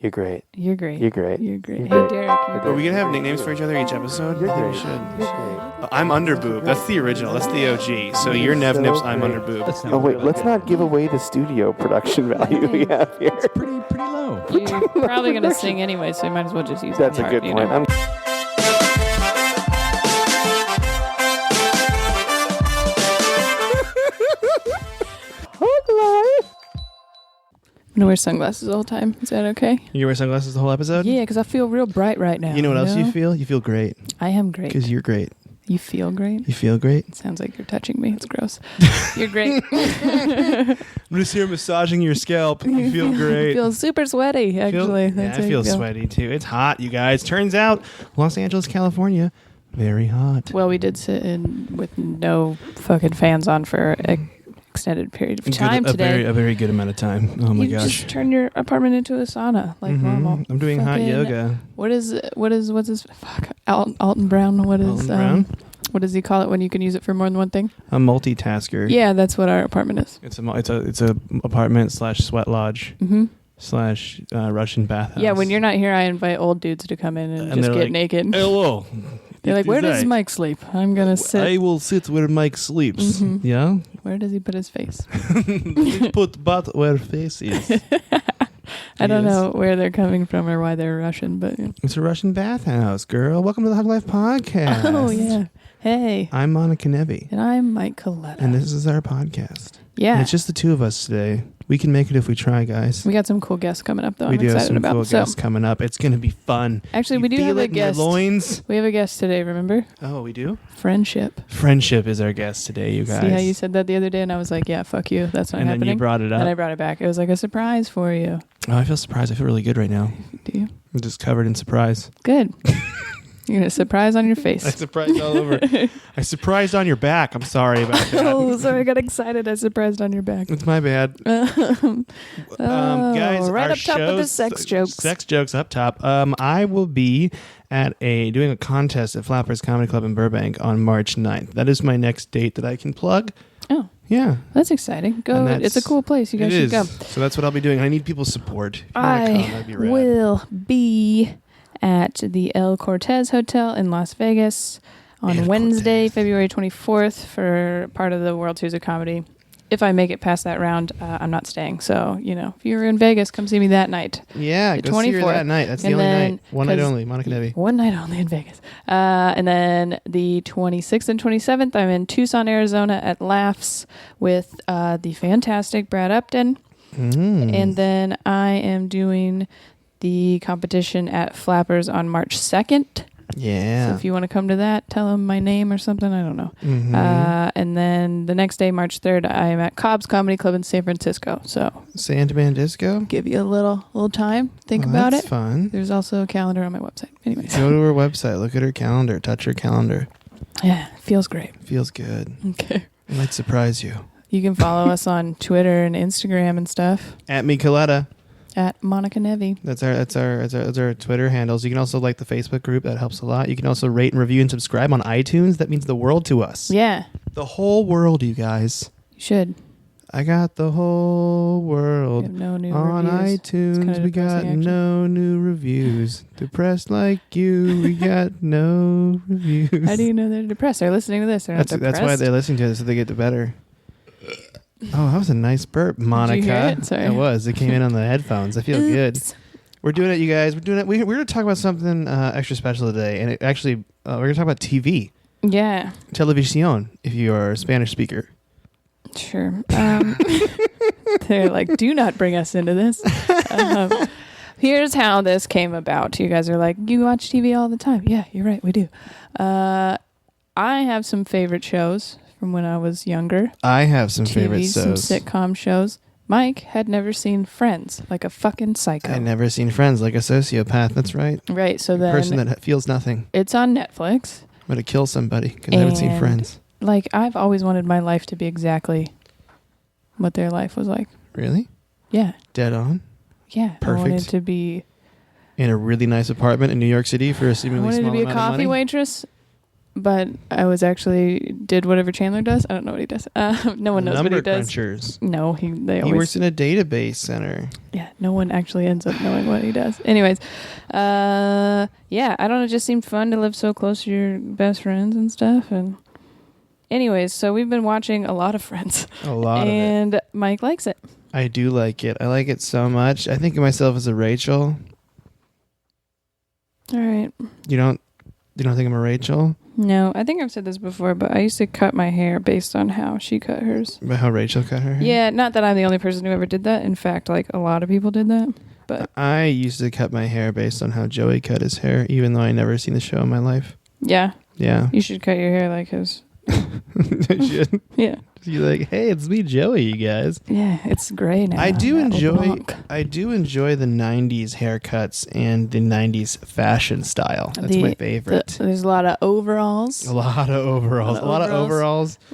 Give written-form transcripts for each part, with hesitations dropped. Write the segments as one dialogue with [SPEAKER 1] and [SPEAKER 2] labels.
[SPEAKER 1] You're great.
[SPEAKER 2] You're great.
[SPEAKER 1] You're great.
[SPEAKER 2] You're great.
[SPEAKER 1] You're
[SPEAKER 2] Hey,
[SPEAKER 1] great.
[SPEAKER 2] Derek. You're
[SPEAKER 3] Are we
[SPEAKER 2] great.
[SPEAKER 3] gonna have nicknames for each other each episode?
[SPEAKER 1] You're
[SPEAKER 3] I think
[SPEAKER 1] great.
[SPEAKER 3] we should.
[SPEAKER 1] You're great.
[SPEAKER 3] I'm Underboob. That's the original. That's the OG. So you're Nev
[SPEAKER 1] so
[SPEAKER 3] Nips. I'm
[SPEAKER 1] great.
[SPEAKER 3] Underboob.
[SPEAKER 1] Oh wait, let's not give away the studio production value we have here.
[SPEAKER 4] It's pretty low.
[SPEAKER 2] You're probably going to sing anyway, so you might as well just use
[SPEAKER 1] That's
[SPEAKER 2] that
[SPEAKER 1] a
[SPEAKER 2] part,
[SPEAKER 1] good
[SPEAKER 2] you
[SPEAKER 1] point.
[SPEAKER 2] know? I'm going to wear sunglasses all the time. Is that okay?
[SPEAKER 3] You wear sunglasses the whole episode?
[SPEAKER 2] Yeah, because I feel real bright right now.
[SPEAKER 3] You know what else you feel? You feel great.
[SPEAKER 2] I am great.
[SPEAKER 3] Because you're great.
[SPEAKER 2] You feel great?
[SPEAKER 3] You feel great?
[SPEAKER 2] Sounds like you're touching me. It's gross. You're great.
[SPEAKER 3] I'm just here massaging your scalp. You feel great.
[SPEAKER 2] I feel super sweaty, actually.
[SPEAKER 3] Yeah, I feel sweaty too. It's hot, you guys. Turns out, Los Angeles, California, very hot.
[SPEAKER 2] Well, we did sit in with no fucking fans on for an extended period of time today.
[SPEAKER 3] A very good amount of time. Oh my
[SPEAKER 2] you
[SPEAKER 3] gosh.
[SPEAKER 2] just turn your apartment into a sauna like normal.
[SPEAKER 3] I'm doing hot
[SPEAKER 2] Fucking-
[SPEAKER 3] yoga.
[SPEAKER 2] What's his fuck Alton Brown?
[SPEAKER 3] Alton Brown?
[SPEAKER 2] What does he call it when you can use it for more than one thing?
[SPEAKER 3] A multitasker.
[SPEAKER 2] Yeah, that's what our apartment is.
[SPEAKER 3] It's a apartment / sweat lodge / Russian bathhouse.
[SPEAKER 2] Yeah, when you're not here, I invite old dudes to come in and just
[SPEAKER 3] they're
[SPEAKER 2] get
[SPEAKER 3] like,
[SPEAKER 2] naked.
[SPEAKER 3] Hello.
[SPEAKER 2] They're like, where does Mike sleep? I'm gonna sit.
[SPEAKER 3] I will sit where Mike sleeps.
[SPEAKER 2] Mhm.
[SPEAKER 3] Yeah.
[SPEAKER 2] Where does he put his face?
[SPEAKER 3] Please put butt where face is.
[SPEAKER 2] I don't
[SPEAKER 3] Yes.
[SPEAKER 2] know where they're coming from or why they're Russian, but yeah.
[SPEAKER 3] It's a Russian bathhouse, girl. Welcome to the Hug Life Podcast.
[SPEAKER 2] Oh yeah. Hey.
[SPEAKER 3] I'm Monica Nevi,
[SPEAKER 2] And I'm Mike Coletta.
[SPEAKER 3] and this is our podcast.
[SPEAKER 2] Yeah.
[SPEAKER 3] And it's just the two of us today. We can make it if we try, guys.
[SPEAKER 2] We got some cool guests coming up, though.
[SPEAKER 3] We
[SPEAKER 2] I'm
[SPEAKER 3] do have
[SPEAKER 2] excited
[SPEAKER 3] some
[SPEAKER 2] about.
[SPEAKER 3] cool
[SPEAKER 2] So,
[SPEAKER 3] guests coming up. It's going to be fun.
[SPEAKER 2] actually,
[SPEAKER 3] You
[SPEAKER 2] we do
[SPEAKER 3] feel
[SPEAKER 2] have a
[SPEAKER 3] it in your
[SPEAKER 2] guest.
[SPEAKER 3] loins?
[SPEAKER 2] We have a guest today. Remember?
[SPEAKER 3] Oh, we do?
[SPEAKER 2] Friendship.
[SPEAKER 3] Friendship is our guest today, you guys.
[SPEAKER 2] See how you said that the other day, and I was like, "Yeah, fuck you. That's not
[SPEAKER 3] and
[SPEAKER 2] happening."
[SPEAKER 3] then you brought it up.
[SPEAKER 2] And I brought it back. It was like a surprise for you.
[SPEAKER 3] Oh, I feel surprised. I feel really good right now.
[SPEAKER 2] Do you?
[SPEAKER 3] I'm just covered in surprise.
[SPEAKER 2] Good. You're gonna surprise on your face.
[SPEAKER 3] I surprised all over. I surprised on your back. I'm sorry about that.
[SPEAKER 2] Oh, sorry, I got excited. I surprised on your back.
[SPEAKER 3] It's my bad. Guys,
[SPEAKER 2] right
[SPEAKER 3] our
[SPEAKER 2] up top with the
[SPEAKER 3] shows-
[SPEAKER 2] sex jokes.
[SPEAKER 3] Sex jokes up top. I will be at doing a contest at Flappers Comedy Club in Burbank on March 9th. That is my next date that I can plug.
[SPEAKER 2] Oh,
[SPEAKER 3] Yeah.
[SPEAKER 2] that's exciting. Go.
[SPEAKER 3] And
[SPEAKER 2] It's a cool place. You guys
[SPEAKER 3] it
[SPEAKER 2] should go.
[SPEAKER 3] is. So that's what I'll be doing. I need people's support. If you wanna come,
[SPEAKER 2] I
[SPEAKER 3] that'd be rad.
[SPEAKER 2] will be at the El Cortez Hotel in Las Vegas on
[SPEAKER 3] El
[SPEAKER 2] Wednesday,
[SPEAKER 3] Cortez.
[SPEAKER 2] February 24th for part of the World Series of Comedy. If I make it past that round, I'm not staying. So, if you're in Vegas, come see me that night.
[SPEAKER 3] Yeah,
[SPEAKER 2] the
[SPEAKER 3] go see her
[SPEAKER 2] 24th.
[SPEAKER 3] that night. That's the
[SPEAKER 2] And
[SPEAKER 3] only
[SPEAKER 2] then-
[SPEAKER 3] night. One night
[SPEAKER 2] 'cause
[SPEAKER 3] only. Monica Nevi.
[SPEAKER 2] One night only in Vegas. And then the 26th and 27th, I'm in Tucson, Arizona at Laughs with the fantastic Brad Upton. And then I am doing the competition at Flappers on March 2nd.
[SPEAKER 3] Yeah.
[SPEAKER 2] So if you want to come to that, tell them my name or something. I don't know.
[SPEAKER 3] Mhm.
[SPEAKER 2] And then the next day, March 3rd, I am at Cobb's Comedy Club in San Francisco. So
[SPEAKER 3] Sandman Disco.
[SPEAKER 2] give you a little time. Think about
[SPEAKER 3] That's
[SPEAKER 2] it.
[SPEAKER 3] fun.
[SPEAKER 2] There's also a calendar on my website. Anyways.
[SPEAKER 3] Go to her website. Look at her calendar. Touch her calendar.
[SPEAKER 2] Yeah, feels great.
[SPEAKER 3] Feels good.
[SPEAKER 2] Okay.
[SPEAKER 3] It might surprise you.
[SPEAKER 2] You can follow us on Twitter and Instagram and stuff
[SPEAKER 3] At me Coletta.
[SPEAKER 2] at Monica Nevi.
[SPEAKER 3] That's our Twitter handles. You can also like the Facebook group. That helps a lot. You can also rate and review and subscribe on iTunes. That means the world to us.
[SPEAKER 2] Yeah,
[SPEAKER 3] The whole world, you guys.
[SPEAKER 2] you should.
[SPEAKER 3] I got the whole
[SPEAKER 2] We
[SPEAKER 3] world
[SPEAKER 2] have no new
[SPEAKER 3] on
[SPEAKER 2] reviews. It's
[SPEAKER 3] iTunes.
[SPEAKER 2] kinda
[SPEAKER 3] We got
[SPEAKER 2] depressing, actually.
[SPEAKER 3] no new reviews. Depressed like you. We got no reviews.
[SPEAKER 2] How do you know they're depressed? They're listening to this. They're not
[SPEAKER 3] That's
[SPEAKER 2] depressed.
[SPEAKER 3] why they're listening to it, so they get better. Oh, that was a nice burp, Monica.
[SPEAKER 2] hear it? Sorry.
[SPEAKER 3] It was. It came in on the headphones. I feel good.
[SPEAKER 2] Oops.
[SPEAKER 3] We're doing it, you guys. We're doing it. We're going to talk about something extra special today, and we're going to talk about TV,
[SPEAKER 2] Yeah,
[SPEAKER 3] televisión, if you are a Spanish speaker.
[SPEAKER 2] sure. They're like, do not bring us into this. Here's how this came about. You guys are like, you watch TV all the time. Yeah, you're right. We do. I have some favorite shows from when I was younger.
[SPEAKER 3] I have some
[SPEAKER 2] TV,
[SPEAKER 3] favorite
[SPEAKER 2] some
[SPEAKER 3] shows.
[SPEAKER 2] sitcom shows. Mike had never seen Friends, like a fucking psycho.
[SPEAKER 3] I've never seen Friends, like a sociopath. That's right.
[SPEAKER 2] Right, so
[SPEAKER 3] A
[SPEAKER 2] then
[SPEAKER 3] person that feels nothing.
[SPEAKER 2] it's on Netflix.
[SPEAKER 3] I'm going to kill somebody because I haven't seen
[SPEAKER 2] And-
[SPEAKER 3] Friends.
[SPEAKER 2] Like, I've always wanted my life to be exactly what their life was like.
[SPEAKER 3] Really?
[SPEAKER 2] Yeah,
[SPEAKER 3] Dead on?
[SPEAKER 2] yeah. I
[SPEAKER 3] Perfect.
[SPEAKER 2] wanted to be.
[SPEAKER 3] In a really nice apartment in New York City for a
[SPEAKER 2] I
[SPEAKER 3] seemingly
[SPEAKER 2] wanted
[SPEAKER 3] small
[SPEAKER 2] to be a
[SPEAKER 3] amount of
[SPEAKER 2] coffee
[SPEAKER 3] money?
[SPEAKER 2] waitress, but I was actually did whatever Chandler does. I don't know what he does. No one knows what he
[SPEAKER 3] Number
[SPEAKER 2] does.
[SPEAKER 3] crunchers.
[SPEAKER 2] No, he
[SPEAKER 3] works in a database center.
[SPEAKER 2] Yeah, no one actually ends up knowing what he does. Anyways, yeah, I don't know. It just seemed fun to live so close to your best friends and stuff. And anyways, so we've been watching a lot of Friends.
[SPEAKER 3] A lot of it.
[SPEAKER 2] And Mike likes it.
[SPEAKER 3] I do like it. I like it so much. I think of myself as a Rachel.
[SPEAKER 2] All right.
[SPEAKER 3] You don't think I'm a Rachel?
[SPEAKER 2] No, I think I've said this before, but I used to cut my hair based on how she cut hers.
[SPEAKER 3] About how Rachel cut her hair?
[SPEAKER 2] Yeah, not that I'm the only person who ever did that. In fact, like a lot of people did that. But
[SPEAKER 3] I used to cut my hair based on how Joey cut his hair, even though I never seen the show in my life.
[SPEAKER 2] yeah,
[SPEAKER 3] Yeah.
[SPEAKER 2] you should cut your hair like his.
[SPEAKER 3] I should.
[SPEAKER 2] Yeah.
[SPEAKER 3] You're like, hey, it's me, Joey, you guys.
[SPEAKER 2] Yeah, it's gray now.
[SPEAKER 3] I do
[SPEAKER 2] That'll
[SPEAKER 3] enjoy
[SPEAKER 2] block.
[SPEAKER 3] the 90s haircuts and the 90s fashion style. That's my favorite.
[SPEAKER 2] There's a lot of overalls.
[SPEAKER 3] A lot of overalls.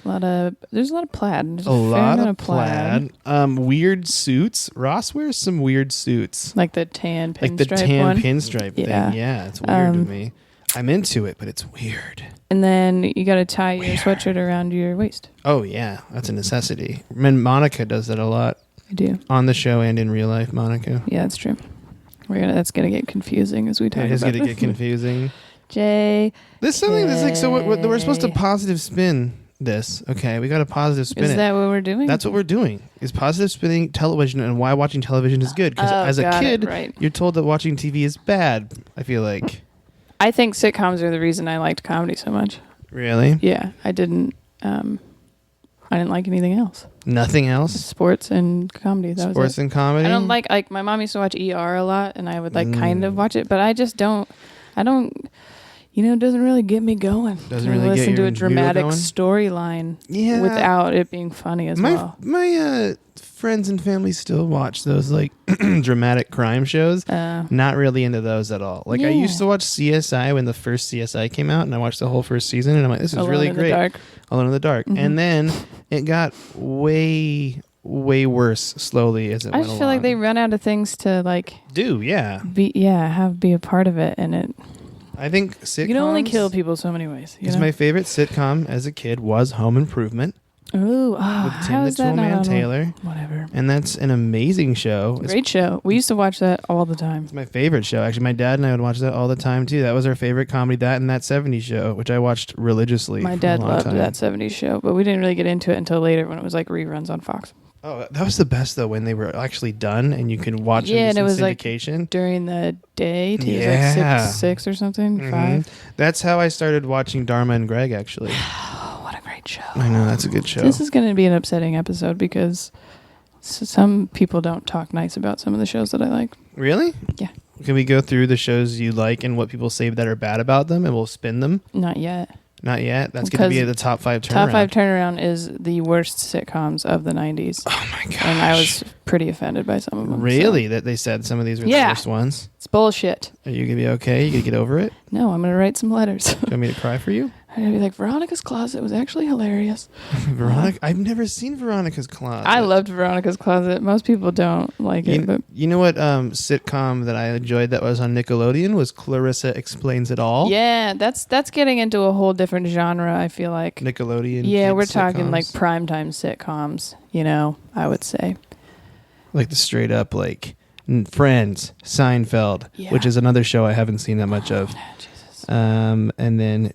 [SPEAKER 2] There's a lot of plaid. There's
[SPEAKER 3] A lot
[SPEAKER 2] fair
[SPEAKER 3] of plaid. Weird suits. Ross wears some weird suits.
[SPEAKER 2] Like the tan pinstripe
[SPEAKER 3] Like the tan
[SPEAKER 2] one.
[SPEAKER 3] pinstripe
[SPEAKER 2] Yeah.
[SPEAKER 3] thing. Yeah, it's weird to me. I'm into it, but it's weird.
[SPEAKER 2] And then you got to tie your sweatshirt around your waist.
[SPEAKER 3] Oh, yeah. That's a necessity. And Monica does that a lot.
[SPEAKER 2] I do.
[SPEAKER 3] On the show and in real life, Monica.
[SPEAKER 2] Yeah, that's true. That's gonna get confusing as we talk about
[SPEAKER 3] It is
[SPEAKER 2] this.
[SPEAKER 3] going to get confusing.
[SPEAKER 2] Jay.
[SPEAKER 3] There's something that's like, so we're supposed to positive spin this. Okay, we got to positive spin it.
[SPEAKER 2] Is that what we're doing?
[SPEAKER 3] That's what we're doing. Is positive spinning television and why watching television is good. Because as a kid, you're told that watching TV is bad. I feel like.
[SPEAKER 2] I think sitcoms are the reason I liked comedy so much.
[SPEAKER 3] Really?
[SPEAKER 2] Yeah, I didn't like anything else.
[SPEAKER 3] Nothing else?
[SPEAKER 2] Sports and comedy. That
[SPEAKER 3] Sports
[SPEAKER 2] was it.
[SPEAKER 3] and comedy?
[SPEAKER 2] I don't like my mom used to watch ER a lot, and I would kind of watch it, but I just don't. I don't. It doesn't really get me going.
[SPEAKER 3] Doesn't really get
[SPEAKER 2] listen to
[SPEAKER 3] your
[SPEAKER 2] a dramatic
[SPEAKER 3] going?
[SPEAKER 2] storyline without it being funny as well.
[SPEAKER 3] My friends and family still watch those like dramatic crime shows. Not really into those at all. Like I used to watch CSI when the first CSI came out, and I watched the whole first season, and I'm like, this is really great. Alone in the Dark. Mm-hmm. And then it got way worse slowly as it went along.
[SPEAKER 2] I just feel like they run out of things to like
[SPEAKER 3] be
[SPEAKER 2] a part of it, and it.
[SPEAKER 3] I think sitcoms.
[SPEAKER 2] You can only kill people so many ways.
[SPEAKER 3] Because my favorite sitcom as a kid was Home Improvement.
[SPEAKER 2] With
[SPEAKER 3] Tim the Toolman Taylor.
[SPEAKER 2] Whatever.
[SPEAKER 3] And that's an amazing show.
[SPEAKER 2] Great show. We used to watch that all the time.
[SPEAKER 3] It's my favorite show. Actually, my dad and I would watch that all the time too. That was our favorite comedy. That and that 70s show, which I watched religiously.
[SPEAKER 2] My dad loved that 70s show, but we didn't really get into it until later when it was like reruns on Fox.
[SPEAKER 3] Oh, that was the best though, when they were actually done and you could watch them
[SPEAKER 2] and it was
[SPEAKER 3] syndication.
[SPEAKER 2] Like during the day. Like 6 or something.
[SPEAKER 3] Mm-hmm.
[SPEAKER 2] 5.
[SPEAKER 3] That's how I started watching Dharma and Greg. Actually.
[SPEAKER 2] Oh, what a great show!
[SPEAKER 3] I know, that's a good show.
[SPEAKER 2] This is going to be an upsetting episode because some people don't talk nice about some of the shows that I like.
[SPEAKER 3] Really?
[SPEAKER 2] Yeah.
[SPEAKER 3] Can we go through the shows you like and what people say that are bad about them, and we'll spin them?
[SPEAKER 2] Not yet.
[SPEAKER 3] Not yet? That's going to be the top 5 turnaround.
[SPEAKER 2] Top 5 turnaround is the worst sitcoms of the 90s.
[SPEAKER 3] Oh my gosh.
[SPEAKER 2] And I was pretty offended by some of them.
[SPEAKER 3] Really? So. That they said some of these were the worst ones?
[SPEAKER 2] It's bullshit.
[SPEAKER 3] Are you going to be okay? You going to get over it?
[SPEAKER 2] No, I'm going to write some letters.
[SPEAKER 3] Do you want me to cry for you?
[SPEAKER 2] I'm going to be like, Veronica's Closet was actually hilarious.
[SPEAKER 3] Veronica? I've never seen Veronica's Closet.
[SPEAKER 2] I loved Veronica's Closet. Most people don't like it. But
[SPEAKER 3] you know what sitcom that I enjoyed that was on Nickelodeon was Clarissa Explains It All?
[SPEAKER 2] Yeah, that's getting into a whole different genre, I feel like.
[SPEAKER 3] Nickelodeon.
[SPEAKER 2] Yeah, we're talking
[SPEAKER 3] sitcoms.
[SPEAKER 2] like primetime sitcoms, I would say.
[SPEAKER 3] Like the straight up like Friends, Seinfeld, which is another show I haven't seen that much of.
[SPEAKER 2] Jesus.
[SPEAKER 3] And then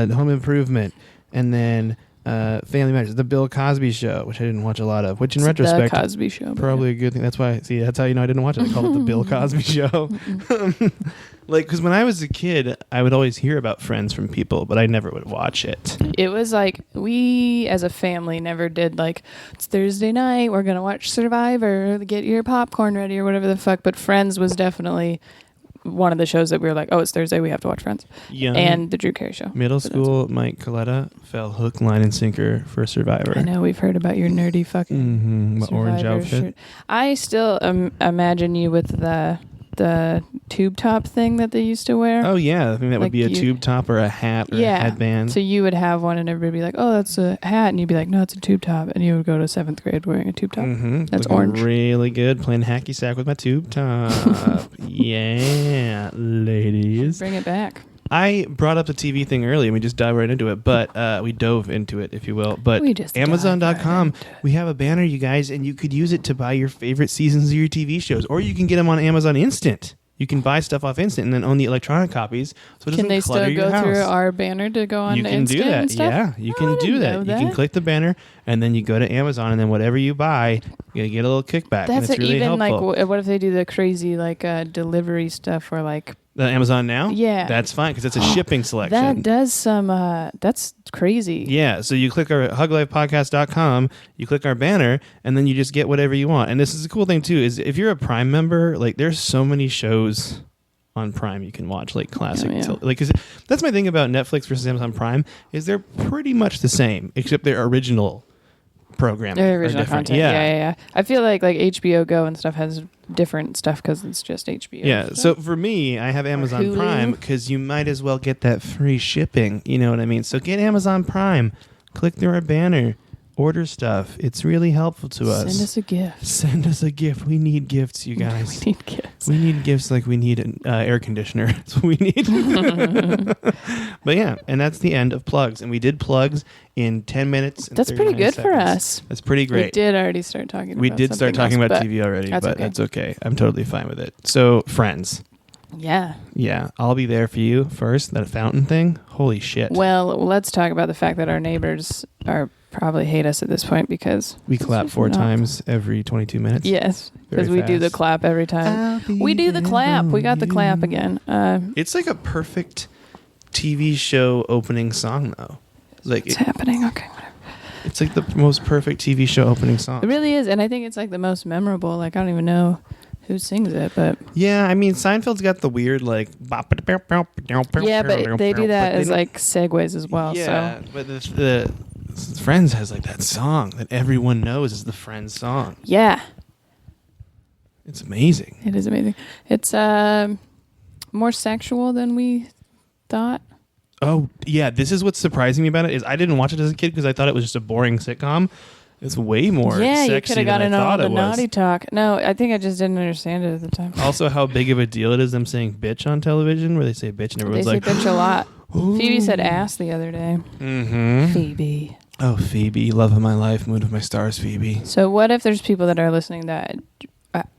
[SPEAKER 3] Home Improvement, and then Family Matters, the Bill Cosby Show, which I didn't watch a lot of, which in retrospect,
[SPEAKER 2] the Cosby Show,
[SPEAKER 3] probably a good thing. That's how you know I didn't watch it. I called it the Bill Cosby Show. Like, because when I was a kid, I would always hear about Friends from people, but I never would watch it.
[SPEAKER 2] It was like we, as a family, never did like, it's Thursday night, we're going to watch Survivor, get your popcorn ready or whatever the fuck. But Friends was definitely one of the shows that we were like, oh, it's Thursday, we have to watch Friends.
[SPEAKER 3] Young,
[SPEAKER 2] and the Drew Carey Show.
[SPEAKER 3] Middle school Mike Coletta fell hook, line, and sinker for Survivor.
[SPEAKER 2] I know, we've heard about your nerdy fucking
[SPEAKER 3] orange outfit.
[SPEAKER 2] Shirt. I still imagine you with the tube top thing that they used to wear.
[SPEAKER 3] Oh yeah, I think that would be a tube top or a hat or a headband.
[SPEAKER 2] So you would have one and everybody would be like, oh, that's a hat. And you'd be like, no, it's a tube top. And you would go to 7th grade wearing a tube top.
[SPEAKER 3] Mm-hmm.
[SPEAKER 2] That's
[SPEAKER 3] looking
[SPEAKER 2] orange.
[SPEAKER 3] Really good. Playing hacky sack with my tube top. Yeah, ladies.
[SPEAKER 2] Bring it back.
[SPEAKER 3] I brought up the TV thing earlier, and we just dived right into it, but we dove into it, if you will. But Amazon.com, we have a banner, you guys, and you could use it to buy your favorite seasons of your TV shows, or you can get them on Amazon Instant. You can buy stuff off Instant and then own the electronic copies, so it doesn't
[SPEAKER 2] Can they
[SPEAKER 3] clutter
[SPEAKER 2] still
[SPEAKER 3] your
[SPEAKER 2] go
[SPEAKER 3] house.
[SPEAKER 2] through our banner to go on
[SPEAKER 3] You
[SPEAKER 2] the
[SPEAKER 3] can
[SPEAKER 2] Instant
[SPEAKER 3] do that.
[SPEAKER 2] and stuff?
[SPEAKER 3] Yeah, you can
[SPEAKER 2] I
[SPEAKER 3] do
[SPEAKER 2] didn't
[SPEAKER 3] that.
[SPEAKER 2] know
[SPEAKER 3] You
[SPEAKER 2] that.
[SPEAKER 3] can click the banner, and then you go to Amazon, and then whatever you buy, you get a little kickback. and
[SPEAKER 2] That's
[SPEAKER 3] it's really
[SPEAKER 2] even
[SPEAKER 3] helpful.
[SPEAKER 2] like, what if they do the crazy like delivery stuff or like
[SPEAKER 3] Amazon Now?
[SPEAKER 2] Yeah.
[SPEAKER 3] That's fine because it's a shipping selection.
[SPEAKER 2] that does some that's crazy.
[SPEAKER 3] Yeah, so you click our huglifepodcast.com, you click our banner, and then you just get whatever you want. And this is a cool thing too, is if you're a Prime member, like there's so many shows on Prime you can watch, like classic. Like, 'cause that's my thing about Netflix versus Amazon Prime, is they're pretty much the same, except they're original programming.
[SPEAKER 2] Their original content. Yeah. I feel like HBO Go and stuff has different stuff because it's just HBO.
[SPEAKER 3] Yeah,
[SPEAKER 2] stuff.
[SPEAKER 3] so for me, I have Amazon
[SPEAKER 2] Hulu.
[SPEAKER 3] Prime because you might as well get that free shipping. You know what I mean? So get Amazon Prime, click through our banner, order stuff. It's really helpful to us.
[SPEAKER 2] Send us a gift.
[SPEAKER 3] Send us a gift. We need gifts, you guys.
[SPEAKER 2] We need gifts.
[SPEAKER 3] We need gifts like we need an air conditioner. That's what we need. But yeah, and that's the end of plugs. And we did plugs in 10 minutes. And
[SPEAKER 2] That's pretty
[SPEAKER 3] 39
[SPEAKER 2] good for
[SPEAKER 3] seconds.
[SPEAKER 2] us.
[SPEAKER 3] That's pretty great.
[SPEAKER 2] We did already start talking about
[SPEAKER 3] We did start
[SPEAKER 2] something
[SPEAKER 3] talking
[SPEAKER 2] else,
[SPEAKER 3] about
[SPEAKER 2] but
[SPEAKER 3] TV already,
[SPEAKER 2] that's
[SPEAKER 3] but
[SPEAKER 2] okay.
[SPEAKER 3] that's okay. I'm totally fine with it. So, Friends.
[SPEAKER 2] Yeah.
[SPEAKER 3] Yeah, I'll be there for you first. That fountain thing. Holy shit.
[SPEAKER 2] Well, let's talk about the fact that our neighbors are probably hate us at this point because
[SPEAKER 3] we clap
[SPEAKER 2] it's
[SPEAKER 3] 4
[SPEAKER 2] not-
[SPEAKER 3] times every 22 minutes.
[SPEAKER 2] Yes, because
[SPEAKER 3] Very
[SPEAKER 2] we do the
[SPEAKER 3] fast.
[SPEAKER 2] clap every time. We do the clap. We got the clap again.
[SPEAKER 3] It's like a perfect TV show opening song, though. Like
[SPEAKER 2] It's happening. Okay, whatever.
[SPEAKER 3] it's like the most perfect TV show opening song.
[SPEAKER 2] It really is, and I think it's like the most memorable. Like I don't even know who sings it, but
[SPEAKER 3] Yeah, I mean Seinfeld's got the weird like.
[SPEAKER 2] yeah, but they do that as like segues as well.
[SPEAKER 3] Yeah,
[SPEAKER 2] So
[SPEAKER 3] but the Friends has like that song that everyone knows is the Friends song.
[SPEAKER 2] yeah,
[SPEAKER 3] It's amazing.
[SPEAKER 2] it is amazing. It's more sexual than we thought.
[SPEAKER 3] Oh yeah, this is what's surprising me about it is I didn't watch it as a kid because I thought it was just a boring sitcom. It's way more
[SPEAKER 2] Yeah, you
[SPEAKER 3] sexy
[SPEAKER 2] could have
[SPEAKER 3] than
[SPEAKER 2] gotten
[SPEAKER 3] I
[SPEAKER 2] all
[SPEAKER 3] thought
[SPEAKER 2] the
[SPEAKER 3] it was.
[SPEAKER 2] naughty talk. No, I think I just didn't understand it at the time.
[SPEAKER 3] Also, how big of a deal it is them saying bitch on television, where they say bitch and
[SPEAKER 2] They
[SPEAKER 3] everyone's
[SPEAKER 2] say
[SPEAKER 3] like,
[SPEAKER 2] bitch a lot. Phoebe said ass the other day.
[SPEAKER 3] mm-hmm.
[SPEAKER 2] Phoebe.
[SPEAKER 3] Oh, Phoebe, love of my life, moon of my stars, Phoebe.
[SPEAKER 2] So what if there's people that are listening that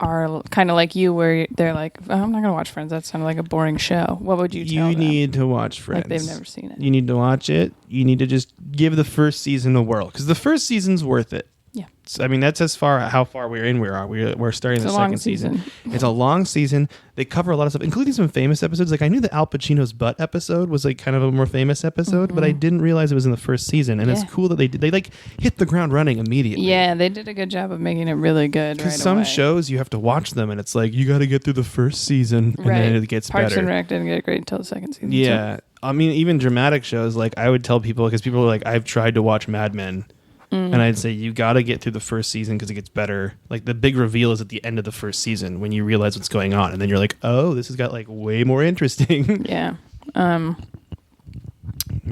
[SPEAKER 2] are kind of like you, where they're like, oh, I'm not going to watch Friends. That sounded like a boring show. What would you tell
[SPEAKER 3] You
[SPEAKER 2] them?
[SPEAKER 3] need to watch Friends.
[SPEAKER 2] Like they've never seen it.
[SPEAKER 3] You need to watch it. You need to just give the first season a whirl because the first season's worth it.
[SPEAKER 2] Yeah.
[SPEAKER 3] I mean, that's how far we're in. We're starting
[SPEAKER 2] It's
[SPEAKER 3] the
[SPEAKER 2] a long
[SPEAKER 3] second season.
[SPEAKER 2] season.
[SPEAKER 3] It's a long season. They cover a lot of stuff, including some famous episodes. Like I knew the Al Pacino's butt episode was like kind of a more famous episode, but I didn't realize it was in the first season. And it's
[SPEAKER 2] Yeah.
[SPEAKER 3] cool that they like hit the ground running immediately.
[SPEAKER 2] Yeah, they did a good job of making it really good.
[SPEAKER 3] Because
[SPEAKER 2] Right
[SPEAKER 3] some
[SPEAKER 2] away.
[SPEAKER 3] shows you have to watch them, and it's like you got to get through the first season, and then it gets
[SPEAKER 2] Parks
[SPEAKER 3] better.
[SPEAKER 2] and Rec didn't get great until the second season.
[SPEAKER 3] Yeah, I mean, even dramatic shows. Like I would tell people because people are like, I've tried to watch Mad Men. And I'd say you got to get through the first season because it gets better. Like the big reveal is at the end of the first season when you realize what's going on, and then you're like, "Oh, this has got like way more interesting."
[SPEAKER 2] Yeah.
[SPEAKER 3] Yeah.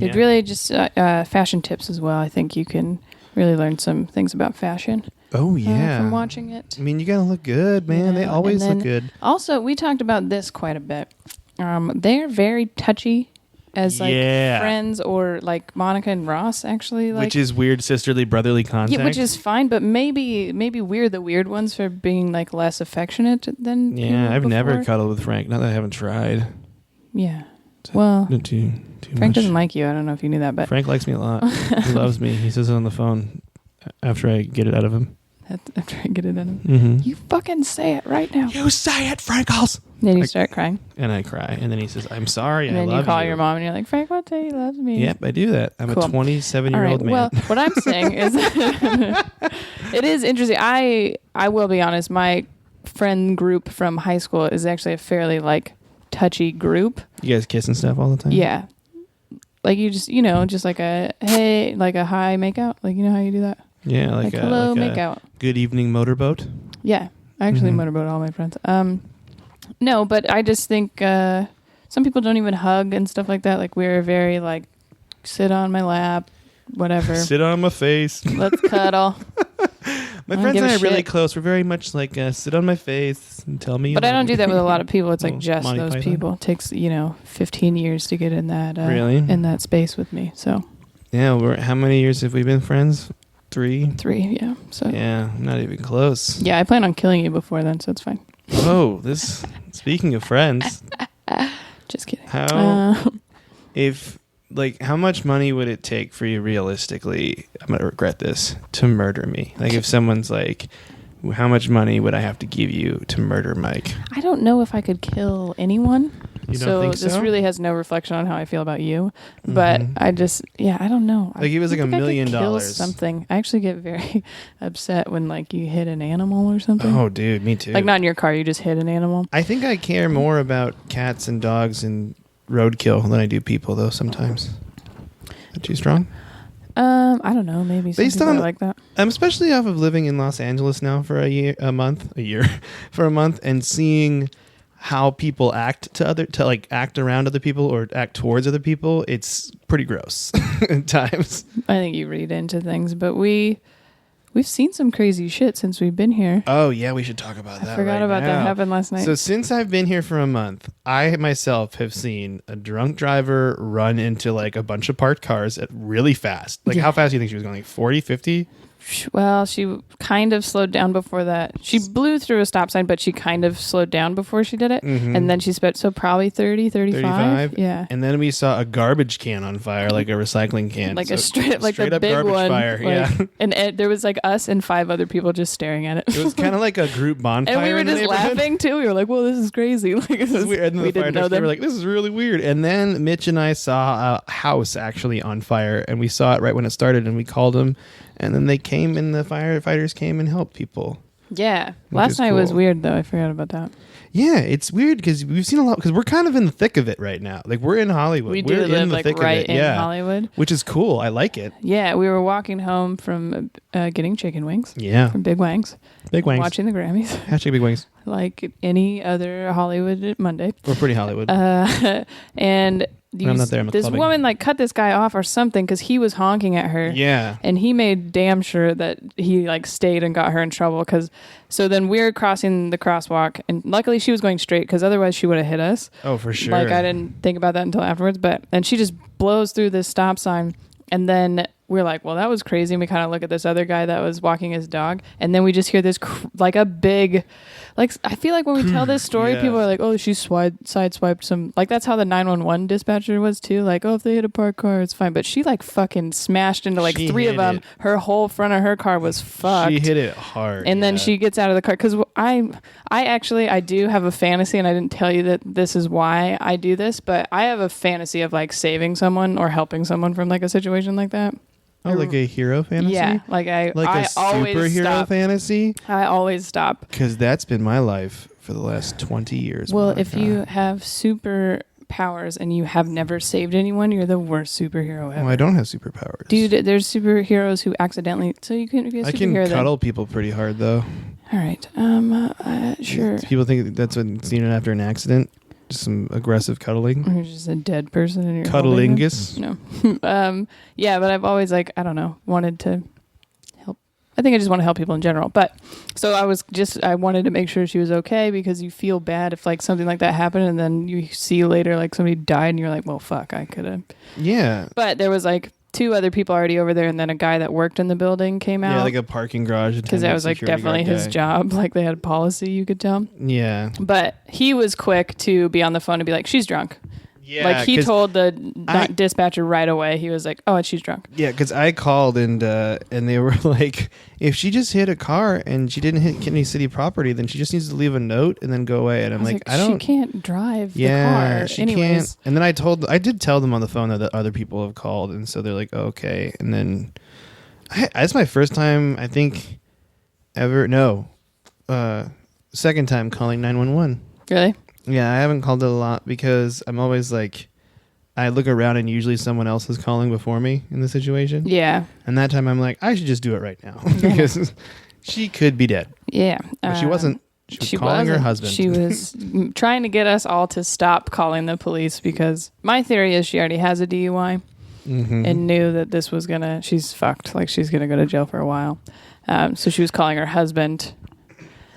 [SPEAKER 2] It really just fashion tips as well. I think you can really learn some things about fashion.
[SPEAKER 3] Oh yeah,
[SPEAKER 2] from watching it.
[SPEAKER 3] I mean, you gotta look good, man.
[SPEAKER 2] Yeah,
[SPEAKER 3] They always
[SPEAKER 2] and
[SPEAKER 3] look
[SPEAKER 2] then
[SPEAKER 3] good.
[SPEAKER 2] Also, we talked about this quite a bit. They're very touchy as like friends, or like Monica and Ross actually, like,
[SPEAKER 3] which is weird sisterly brotherly contact.
[SPEAKER 2] yeah, which is fine, but maybe we're the weird ones for being like less affectionate than
[SPEAKER 3] yeah. I've never
[SPEAKER 2] before.
[SPEAKER 3] cuddled with Frank. Not that I haven't tried.
[SPEAKER 2] Yeah, well,
[SPEAKER 3] Too
[SPEAKER 2] Frank
[SPEAKER 3] much.
[SPEAKER 2] doesn't like you. I don't know if you knew that, but
[SPEAKER 3] Frank likes me a lot. He loves me. He says it on the phone after I get it out of him.
[SPEAKER 2] after I get it in,
[SPEAKER 3] Mm-hmm.
[SPEAKER 2] you fucking say it right now.
[SPEAKER 3] You say it, Frankles.
[SPEAKER 2] Then you start crying,
[SPEAKER 3] And I cry. And then he says, I'm sorry.
[SPEAKER 2] and
[SPEAKER 3] I
[SPEAKER 2] then
[SPEAKER 3] love
[SPEAKER 2] you call your mom, and you're like, Frank, what day he loves me?
[SPEAKER 3] Yep, I do that. I'm
[SPEAKER 2] Cool.
[SPEAKER 3] a 27-year-old man.
[SPEAKER 2] Well, what I'm saying is, it is interesting. I will be honest. My friend group from high school is actually a fairly like touchy group.
[SPEAKER 3] You guys kiss and stuff all the time?
[SPEAKER 2] Yeah, like you just just like a hey, like a hi makeout. Like you know how you do that?
[SPEAKER 3] Yeah,
[SPEAKER 2] Like hello
[SPEAKER 3] like
[SPEAKER 2] makeout.
[SPEAKER 3] Good evening motorboat.
[SPEAKER 2] Yeah, I actually
[SPEAKER 3] Mhm.
[SPEAKER 2] motorboat all my friends. No, but I just think some people don't even hug and stuff like that. Like we're very like sit on my lap, whatever.
[SPEAKER 3] Sit on my face.
[SPEAKER 2] Let's cuddle.
[SPEAKER 3] My
[SPEAKER 2] don't
[SPEAKER 3] friends
[SPEAKER 2] give
[SPEAKER 3] and
[SPEAKER 2] a
[SPEAKER 3] I are really
[SPEAKER 2] shit.
[SPEAKER 3] close. We're very much like sit on my face and tell me.
[SPEAKER 2] But I don't do that with a lot of people. It's like
[SPEAKER 3] Well,
[SPEAKER 2] just
[SPEAKER 3] Monty
[SPEAKER 2] those
[SPEAKER 3] Python.
[SPEAKER 2] people. It takes 15 years to get in that
[SPEAKER 3] Really?
[SPEAKER 2] in that space with me. So
[SPEAKER 3] Yeah, how many years have we been friends? 3?
[SPEAKER 2] 3, yeah. So
[SPEAKER 3] Yeah, not even close.
[SPEAKER 2] yeah, I plan on killing you before then, so it's fine.
[SPEAKER 3] Oh, speaking of friends,
[SPEAKER 2] Just kidding.
[SPEAKER 3] how much money would it take for you realistically, I'm going to regret this, to murder me? Like if someone's like, how much money would I have to give you to murder Mike?
[SPEAKER 2] I don't know if I could kill anyone.
[SPEAKER 3] You don't think
[SPEAKER 2] This
[SPEAKER 3] so?
[SPEAKER 2] really has no reflection on how I feel about you. But I don't know.
[SPEAKER 3] Like it was like
[SPEAKER 2] I
[SPEAKER 3] $1
[SPEAKER 2] think I could
[SPEAKER 3] million.
[SPEAKER 2] kill something. I actually get very upset when like you hit an animal or something.
[SPEAKER 3] Oh, dude, me too.
[SPEAKER 2] Like not in your car, you just hit an animal.
[SPEAKER 3] I think I care more about cats and dogs and roadkill than I do people, though. Sometimes. Not too strong.
[SPEAKER 2] I don't know. Maybe some
[SPEAKER 3] Based
[SPEAKER 2] people
[SPEAKER 3] on-
[SPEAKER 2] are like that.
[SPEAKER 3] I'm especially off of living in Los Angeles now for a month, and seeing how people act act around other people or act towards other people. It's pretty gross at times.
[SPEAKER 2] I think you read into things, but we've seen some crazy shit since we've been here.
[SPEAKER 3] Oh yeah, we should talk about that.
[SPEAKER 2] I forgot about that happened last night.
[SPEAKER 3] So since I've been here for a month, I myself have seen a drunk driver run into like a bunch of parked cars at really fast. Like how fast do you think she was going? Like 40, 50?
[SPEAKER 2] Well, she kind of slowed down before that. She blew through a stop sign, but she kind of slowed down before she did it.
[SPEAKER 3] Mm-hmm.
[SPEAKER 2] And then she sped, so probably 30, 35. Yeah.
[SPEAKER 3] And then we saw a garbage can on fire, like a recycling can.
[SPEAKER 2] Like
[SPEAKER 3] So
[SPEAKER 2] a straight the
[SPEAKER 3] up
[SPEAKER 2] big
[SPEAKER 3] garbage
[SPEAKER 2] one.
[SPEAKER 3] fire.
[SPEAKER 2] Like,
[SPEAKER 3] yeah.
[SPEAKER 2] And there was like us and 5 other people just staring at it.
[SPEAKER 3] It was kind of like a group bonfire.
[SPEAKER 2] And we were
[SPEAKER 3] in the
[SPEAKER 2] just
[SPEAKER 3] neighborhood.
[SPEAKER 2] laughing too. We were like, well, this is crazy. Like, it was
[SPEAKER 3] Weird. And then
[SPEAKER 2] we
[SPEAKER 3] the fire
[SPEAKER 2] didn't know
[SPEAKER 3] trucks, they
[SPEAKER 2] them.
[SPEAKER 3] were like, this is really weird. And then Mitch and I saw a house actually on fire, and we saw it right when it started, and we called them, and then they came, and the firefighters came and helped people.
[SPEAKER 2] Yeah.
[SPEAKER 3] Which
[SPEAKER 2] Last
[SPEAKER 3] is
[SPEAKER 2] night was
[SPEAKER 3] cool.
[SPEAKER 2] weird, though. I forgot about that.
[SPEAKER 3] Yeah, it's weird because we've seen a lot, because we're kind of in the thick of it right now. Like, we're in Hollywood.
[SPEAKER 2] We
[SPEAKER 3] we're
[SPEAKER 2] do
[SPEAKER 3] in
[SPEAKER 2] live
[SPEAKER 3] the
[SPEAKER 2] like
[SPEAKER 3] thick
[SPEAKER 2] right
[SPEAKER 3] of it.
[SPEAKER 2] in
[SPEAKER 3] Yeah.
[SPEAKER 2] Hollywood.
[SPEAKER 3] Which is cool. I like it.
[SPEAKER 2] Yeah. We were walking home from getting chicken wings
[SPEAKER 3] Yeah.
[SPEAKER 2] from Big Wangs.
[SPEAKER 3] Big Wangs.
[SPEAKER 2] Watching the Grammys.
[SPEAKER 3] Hashtag Big Wangs.
[SPEAKER 2] Like any other Hollywood Monday.
[SPEAKER 3] We're pretty Hollywood.
[SPEAKER 2] And
[SPEAKER 3] I'm not there, I'm
[SPEAKER 2] this
[SPEAKER 3] clubbing.
[SPEAKER 2] woman like cut this guy off or something because he was honking at her.
[SPEAKER 3] yeah.
[SPEAKER 2] And he made damn sure that he like stayed and got her in trouble so then we're crossing the crosswalk and luckily she was going straight because otherwise she would have hit us.
[SPEAKER 3] Oh, for sure.
[SPEAKER 2] Like I didn't think about that until afterwards, and she just blows through this stop sign and then we're like, well, that was crazy. And we kind of look at this other guy that was walking his dog. And then we just hear this like a big, like, I feel like when we tell this story,
[SPEAKER 3] Yeah.
[SPEAKER 2] people are like, oh, she sideswiped some, like that's how the 911 dispatcher was too. Like, oh, if they hit a parked car, it's fine. But she like fucking smashed into like
[SPEAKER 3] She
[SPEAKER 2] 3 of
[SPEAKER 3] hit
[SPEAKER 2] them.
[SPEAKER 3] it.
[SPEAKER 2] Her whole front of her car was fucked.
[SPEAKER 3] She hit it hard.
[SPEAKER 2] And then
[SPEAKER 3] yeah.
[SPEAKER 2] she gets out of the car because I do have a fantasy, and I didn't tell you that this is why I do this, but I have a fantasy of like saving someone or helping someone from like a situation like that.
[SPEAKER 3] Oh, like a hero fantasy?
[SPEAKER 2] Yeah, like
[SPEAKER 3] Like
[SPEAKER 2] I
[SPEAKER 3] a
[SPEAKER 2] always
[SPEAKER 3] superhero
[SPEAKER 2] stop.
[SPEAKER 3] fantasy?
[SPEAKER 2] I always stop.
[SPEAKER 3] Because that's been my life for the last 20 years.
[SPEAKER 2] Well,
[SPEAKER 3] Monica.
[SPEAKER 2] if you have super powers and you have never saved anyone, you're the worst superhero ever.
[SPEAKER 3] Well, I don't have superpowers.
[SPEAKER 2] Dude, there's superheroes who accidentally. So you can be a superhero.
[SPEAKER 3] I can
[SPEAKER 2] then.
[SPEAKER 3] cuddle people pretty hard, though.
[SPEAKER 2] All right. Sure.
[SPEAKER 3] People think that's what's needed after an accident. Just some aggressive cuddling.
[SPEAKER 2] You're just a dead person and you're holding them.
[SPEAKER 3] Cuddlingus.
[SPEAKER 2] No. Yeah, but I've always like, I don't know, wanted to help. I think I just want to help people in general. But so I wanted to make sure she was okay because you feel bad if like something like that happened and then you see later like somebody died and you're like, well, fuck, I could have.
[SPEAKER 3] Yeah.
[SPEAKER 2] But there was like 2 other people already over there and then a guy that worked in the building came out.
[SPEAKER 3] Yeah, like a parking garage.
[SPEAKER 2] Because that was like definitely his job. Like they had a policy, you could tell.
[SPEAKER 3] Yeah.
[SPEAKER 2] But he was quick to be on the phone and be like, she's drunk.
[SPEAKER 3] Yeah.
[SPEAKER 2] Like he
[SPEAKER 3] 'cause
[SPEAKER 2] told the dispatcher right away. He was like, "Oh, she's drunk."
[SPEAKER 3] Yeah, because I called and they were like, if she just hit a car and she didn't hit any city property, then she just needs to leave a note and then go away. And I'm like, I don't.
[SPEAKER 2] She can't drive the
[SPEAKER 3] Yeah,
[SPEAKER 2] car.
[SPEAKER 3] she
[SPEAKER 2] Anyways.
[SPEAKER 3] can't. And then I did tell them on the phone that other people have called, and so they're like, oh, okay. And then it's my first time I think ever. No, second time calling 911.
[SPEAKER 2] Really?
[SPEAKER 3] Yeah, I haven't called it a lot because I'm always like, I look around and usually someone else is calling before me in the situation.
[SPEAKER 2] Yeah.
[SPEAKER 3] And that time I'm like, I should just do it right now because she could be dead.
[SPEAKER 2] Yeah.
[SPEAKER 3] But she wasn't. She was calling her husband.
[SPEAKER 2] She was trying to get us all to stop calling the police because my theory is she already has a DUI and knew that this was she's fucked. Like she's going to go to jail for a while. So she was calling her husband.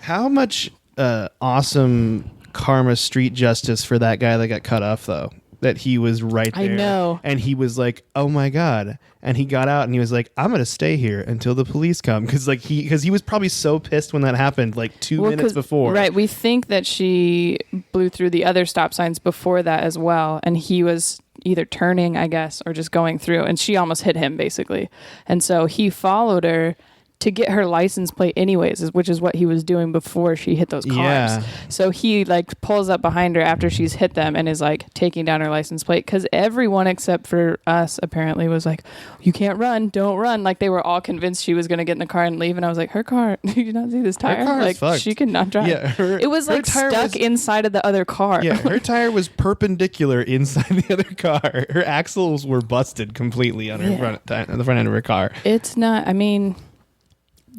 [SPEAKER 3] How much awesome karma street justice for that guy that got cut off, though? That he was right there.
[SPEAKER 2] I know.
[SPEAKER 3] And he was like, oh my God. And he got out and he was like, I'm going to stay here until the police come. Because he was probably so pissed when that happened, like 2 minutes before.
[SPEAKER 2] Right. We think that she blew through the other stop signs before that as well. And he was either turning, I guess, or just going through. And she almost hit him, basically. And so he followed her to get her license plate anyways, which is what he was doing before she hit those cars.
[SPEAKER 3] Yeah.
[SPEAKER 2] So he like pulls up behind her after she's hit them and is like taking down her license plate, because everyone except for us apparently was like, you can't run, don't run. Like they were all convinced she was going to get in the car and leave. And I was like, her car, do you not see this tire?
[SPEAKER 3] Her car is
[SPEAKER 2] like
[SPEAKER 3] fucked.
[SPEAKER 2] She cannot drive.
[SPEAKER 3] Yeah,
[SPEAKER 2] it was like stuck inside of the other car.
[SPEAKER 3] Yeah, her tire was perpendicular inside the other car. Her axles were busted completely on her on the front end of her car.
[SPEAKER 2] It's not, I mean,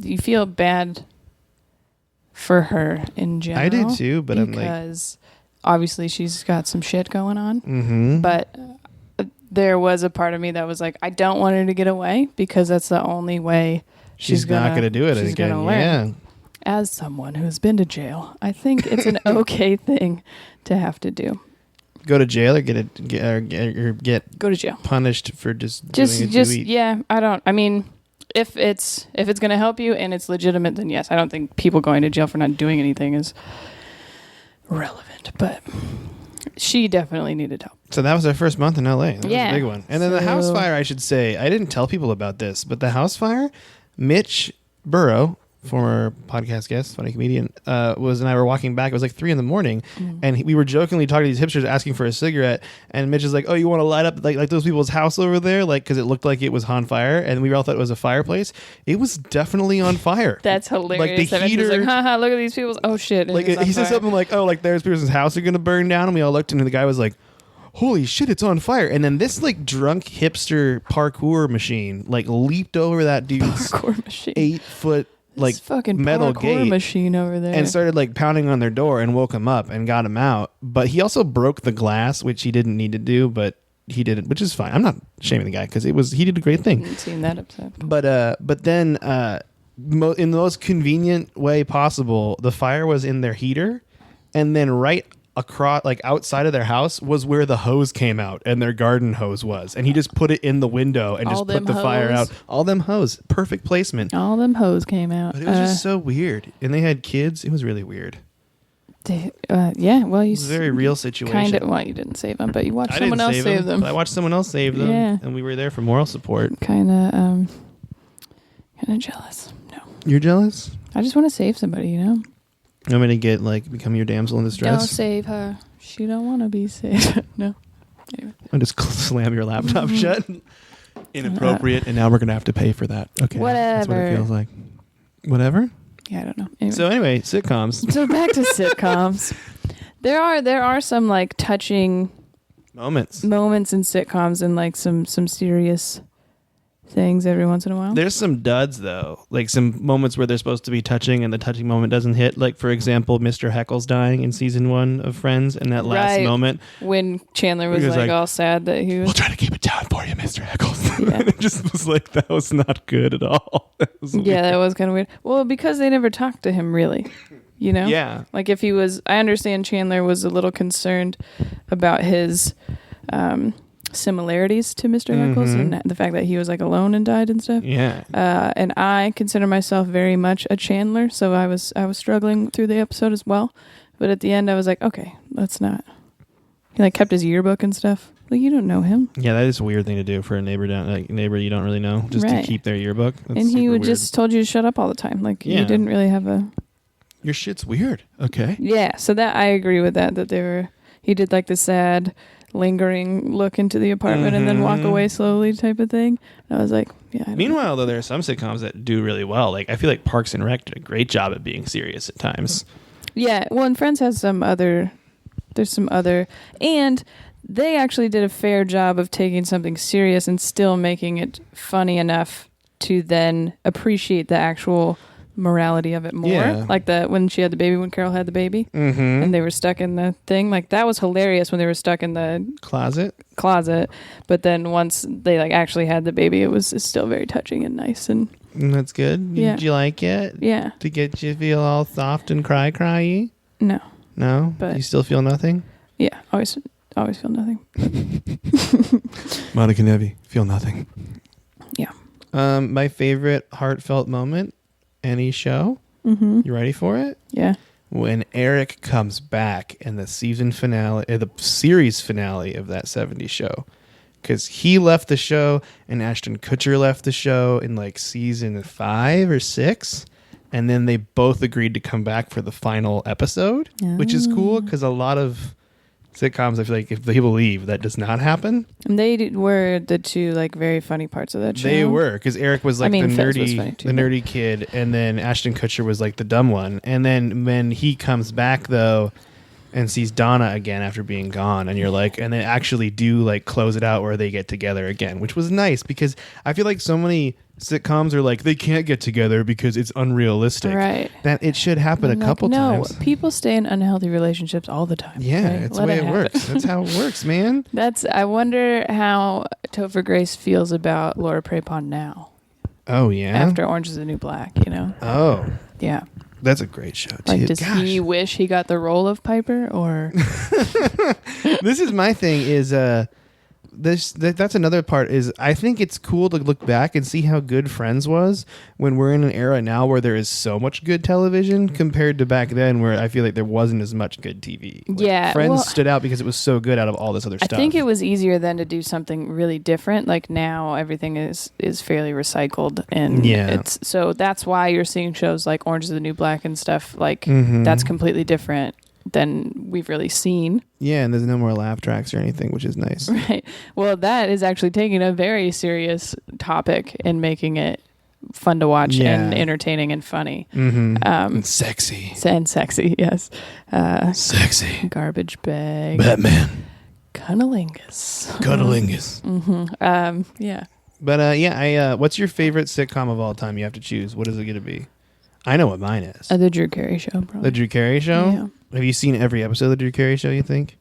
[SPEAKER 2] you feel bad for her in general.
[SPEAKER 3] I do too, but I'm like,
[SPEAKER 2] because obviously she's got some shit going on.
[SPEAKER 3] Mm-hmm.
[SPEAKER 2] But there was a part of me that was like, I don't want her to get away, because that's the only way
[SPEAKER 3] she's not going to do it
[SPEAKER 2] she's
[SPEAKER 3] again.
[SPEAKER 2] Gonna learn.
[SPEAKER 3] Yeah.
[SPEAKER 2] As someone who's been to jail, I think it's an okay thing to have to do.
[SPEAKER 3] Go to jail or get
[SPEAKER 2] Go to jail.
[SPEAKER 3] punished for just doing it to eat.
[SPEAKER 2] Yeah. I mean, if it's going to help you and it's legitimate, then yes. I don't think people going to jail for not doing anything is relevant, but she definitely needed help.
[SPEAKER 3] So that was our first month in LA. That was a big one. And then the house
[SPEAKER 2] So-
[SPEAKER 3] fire, I should say, I didn't tell people about this, but the house fire, Mitch Burrow, former podcast guest, funny comedian, and I were walking back. It was like 3 a.m, and we were jokingly talking to these hipsters asking for a cigarette. And Mitch is like, "Oh, you want to light up like those people's house over there?" Like, because it looked like it was on fire, and we all thought it was a fireplace. It was definitely on fire.
[SPEAKER 2] That's hilarious.
[SPEAKER 3] Like the heater,
[SPEAKER 2] like, haha, look at these people's. Oh shit!
[SPEAKER 3] Like he said something like, "Oh, like there's person's house are gonna burn down," and we all looked, and the guy was like, holy shit, it's on fire. And then this like drunk hipster parkour machine like leaped over that dude's 8-foot like
[SPEAKER 2] this fucking
[SPEAKER 3] metal
[SPEAKER 2] parkour
[SPEAKER 3] gate
[SPEAKER 2] machine over there,
[SPEAKER 3] and started like pounding on their door and woke him up and got him out. But he also broke the glass, which he didn't need to do, but he did it, which is fine. I'm not shaming the guy because he did a great thing.
[SPEAKER 2] I haven't seen that episode.
[SPEAKER 3] But then in the most convenient way possible, the fire was in their heater, and then right across, like outside of their house, was where the hose came out, and their garden hose was, and he just put it in the window and just put the fire out. All them hose, perfect placement.
[SPEAKER 2] All them hose came out.
[SPEAKER 3] But it was just so weird, and they had kids. It was really weird.
[SPEAKER 2] Yeah, well, you.
[SPEAKER 3] It was a very real situation.
[SPEAKER 2] Kind of. Well, you didn't save them, but you watched someone else save them.
[SPEAKER 3] But I watched someone else save them,
[SPEAKER 2] Yeah.
[SPEAKER 3] and we were there for moral support.
[SPEAKER 2] Kind of jealous. No,
[SPEAKER 3] You're jealous?
[SPEAKER 2] I just want to save somebody. You know.
[SPEAKER 3] I'm gonna become your damsel in distress.
[SPEAKER 2] Don't save her. She don't want to be saved. No. Anyway.
[SPEAKER 3] I just slam your laptop shut. Inappropriate, and now we're gonna have to pay for that. Okay, that's what it feels like. Whatever.
[SPEAKER 2] Yeah, I don't know. Anyway.
[SPEAKER 3] So anyway, sitcoms.
[SPEAKER 2] So back to sitcoms. There are some like touching
[SPEAKER 3] moments
[SPEAKER 2] in sitcoms, and like some serious things every once in a while.
[SPEAKER 3] There's some duds though, like some moments where they're supposed to be touching and the touching moment doesn't hit. Like for example, Mr. Heckle's dying in season 1 of Friends, and that last moment
[SPEAKER 2] when Chandler was like all sad that he was.
[SPEAKER 3] We'll try to keep it down for you, Mr. Heckles.
[SPEAKER 2] Yeah.
[SPEAKER 3] It just was like, that was not good at all. That
[SPEAKER 2] was kind of weird. Well, because they never talked to him really, you know.
[SPEAKER 3] Yeah.
[SPEAKER 2] Like if he was, I understand Chandler was a little concerned about his similarities to Mr. Heckles and the fact that he was like alone and died and stuff.
[SPEAKER 3] Yeah.
[SPEAKER 2] And I consider myself very much a Chandler, so I was struggling through the episode as well. But at the end, I was like, okay, let's not. He like kept his yearbook and stuff. Like you don't know him.
[SPEAKER 3] Yeah, that is a weird thing to do for a neighbor you don't really know, just to keep their yearbook. That's
[SPEAKER 2] and he would
[SPEAKER 3] weird.
[SPEAKER 2] just told you to shut up all the time. Like you didn't really have a.
[SPEAKER 3] Your shit's weird. Okay.
[SPEAKER 2] Yeah, so that I agree with that. He did like the sad, lingering look into the apartment and then walk away slowly type of thing. And I was like, yeah.
[SPEAKER 3] Meanwhile, though, there are some sitcoms that do really well. Like I feel like Parks and Rec did a great job at being serious at times.
[SPEAKER 2] Yeah, well, and Friends has some other. There's some other, and they actually did a fair job of taking something serious and still making it funny enough to then appreciate the actual morality of it more.
[SPEAKER 3] Yeah.
[SPEAKER 2] Like when she had the baby, when Carol had the baby, and they were stuck in the thing. Like that was hilarious when they were stuck in the
[SPEAKER 3] closet.
[SPEAKER 2] But then once they like actually had the baby, it's still very touching and nice. And
[SPEAKER 3] That's good.
[SPEAKER 2] Yeah.
[SPEAKER 3] Did you like it?
[SPEAKER 2] Yeah.
[SPEAKER 3] To get you feel all soft and cry-y?
[SPEAKER 2] No.
[SPEAKER 3] No?
[SPEAKER 2] But
[SPEAKER 3] you still feel nothing?
[SPEAKER 2] Yeah. Always feel nothing.
[SPEAKER 3] Monica Nevi, feel nothing.
[SPEAKER 2] Yeah.
[SPEAKER 3] My favorite heartfelt moment, any show.
[SPEAKER 2] Mm-hmm.
[SPEAKER 3] You ready for it?
[SPEAKER 2] Yeah.
[SPEAKER 3] When Eric comes back in the season finale, the series finale of that 70s show. Because he left the show and Ashton Kutcher left the show in like season 5 or 6. And then they both agreed to come back for the final episode, which is cool because a lot of sitcoms, I feel like if people leave, that does not happen.
[SPEAKER 2] And they were the two like very funny parts of that show.
[SPEAKER 3] They were, because Eric was like the nerdy
[SPEAKER 2] too,
[SPEAKER 3] kid, and then Ashton Kutcher was like the dumb one. And then when he comes back though and sees Donna again after being gone, and you're like, and they actually do like close it out where they get together again, which was nice because I feel like so many sitcoms are like they can't get together because it's unrealistic.
[SPEAKER 2] Right.
[SPEAKER 3] That it should happen a couple times.
[SPEAKER 2] No, people stay in unhealthy relationships all the time.
[SPEAKER 3] Yeah,
[SPEAKER 2] right?
[SPEAKER 3] it's the way it works. That's how it works, man.
[SPEAKER 2] I wonder how Topher Grace feels about Laura Prepon now.
[SPEAKER 3] Oh yeah.
[SPEAKER 2] After Orange is the New Black, you know.
[SPEAKER 3] Oh.
[SPEAKER 2] Yeah.
[SPEAKER 3] That's a great show, too.
[SPEAKER 2] Like, does he wish he got the role of Piper, or?
[SPEAKER 3] This is my thing. Is that's another part. Is I think it's cool to look back and see how good Friends was when we're in an era now where there is so much good television compared to back then, where I feel like there wasn't as much good TV. Like,
[SPEAKER 2] yeah,
[SPEAKER 3] Friends stood out because it was so good out of all this other stuff.
[SPEAKER 2] I think it was easier then to do something really different. Like now, everything is fairly recycled, and it's so that's why you're seeing shows like Orange is the New Black and stuff like that's completely different than we've really seen.
[SPEAKER 3] Yeah, and there's no more laugh tracks or anything, which is nice.
[SPEAKER 2] Right. Well, that is actually taking a very serious topic and making it fun to watch and entertaining and funny.
[SPEAKER 3] And sexy.
[SPEAKER 2] And sexy, yes.
[SPEAKER 3] Sexy.
[SPEAKER 2] Garbage bag.
[SPEAKER 3] Batman.
[SPEAKER 2] Cunnilingus. Yeah.
[SPEAKER 3] But what's your favorite sitcom of all time? You have to choose. What is it going to be? I know what mine is.
[SPEAKER 2] The Drew Carey Show, probably.
[SPEAKER 3] The Drew Carey Show?
[SPEAKER 2] Yeah.
[SPEAKER 3] Have you seen every episode of the Drew Carey Show, you think?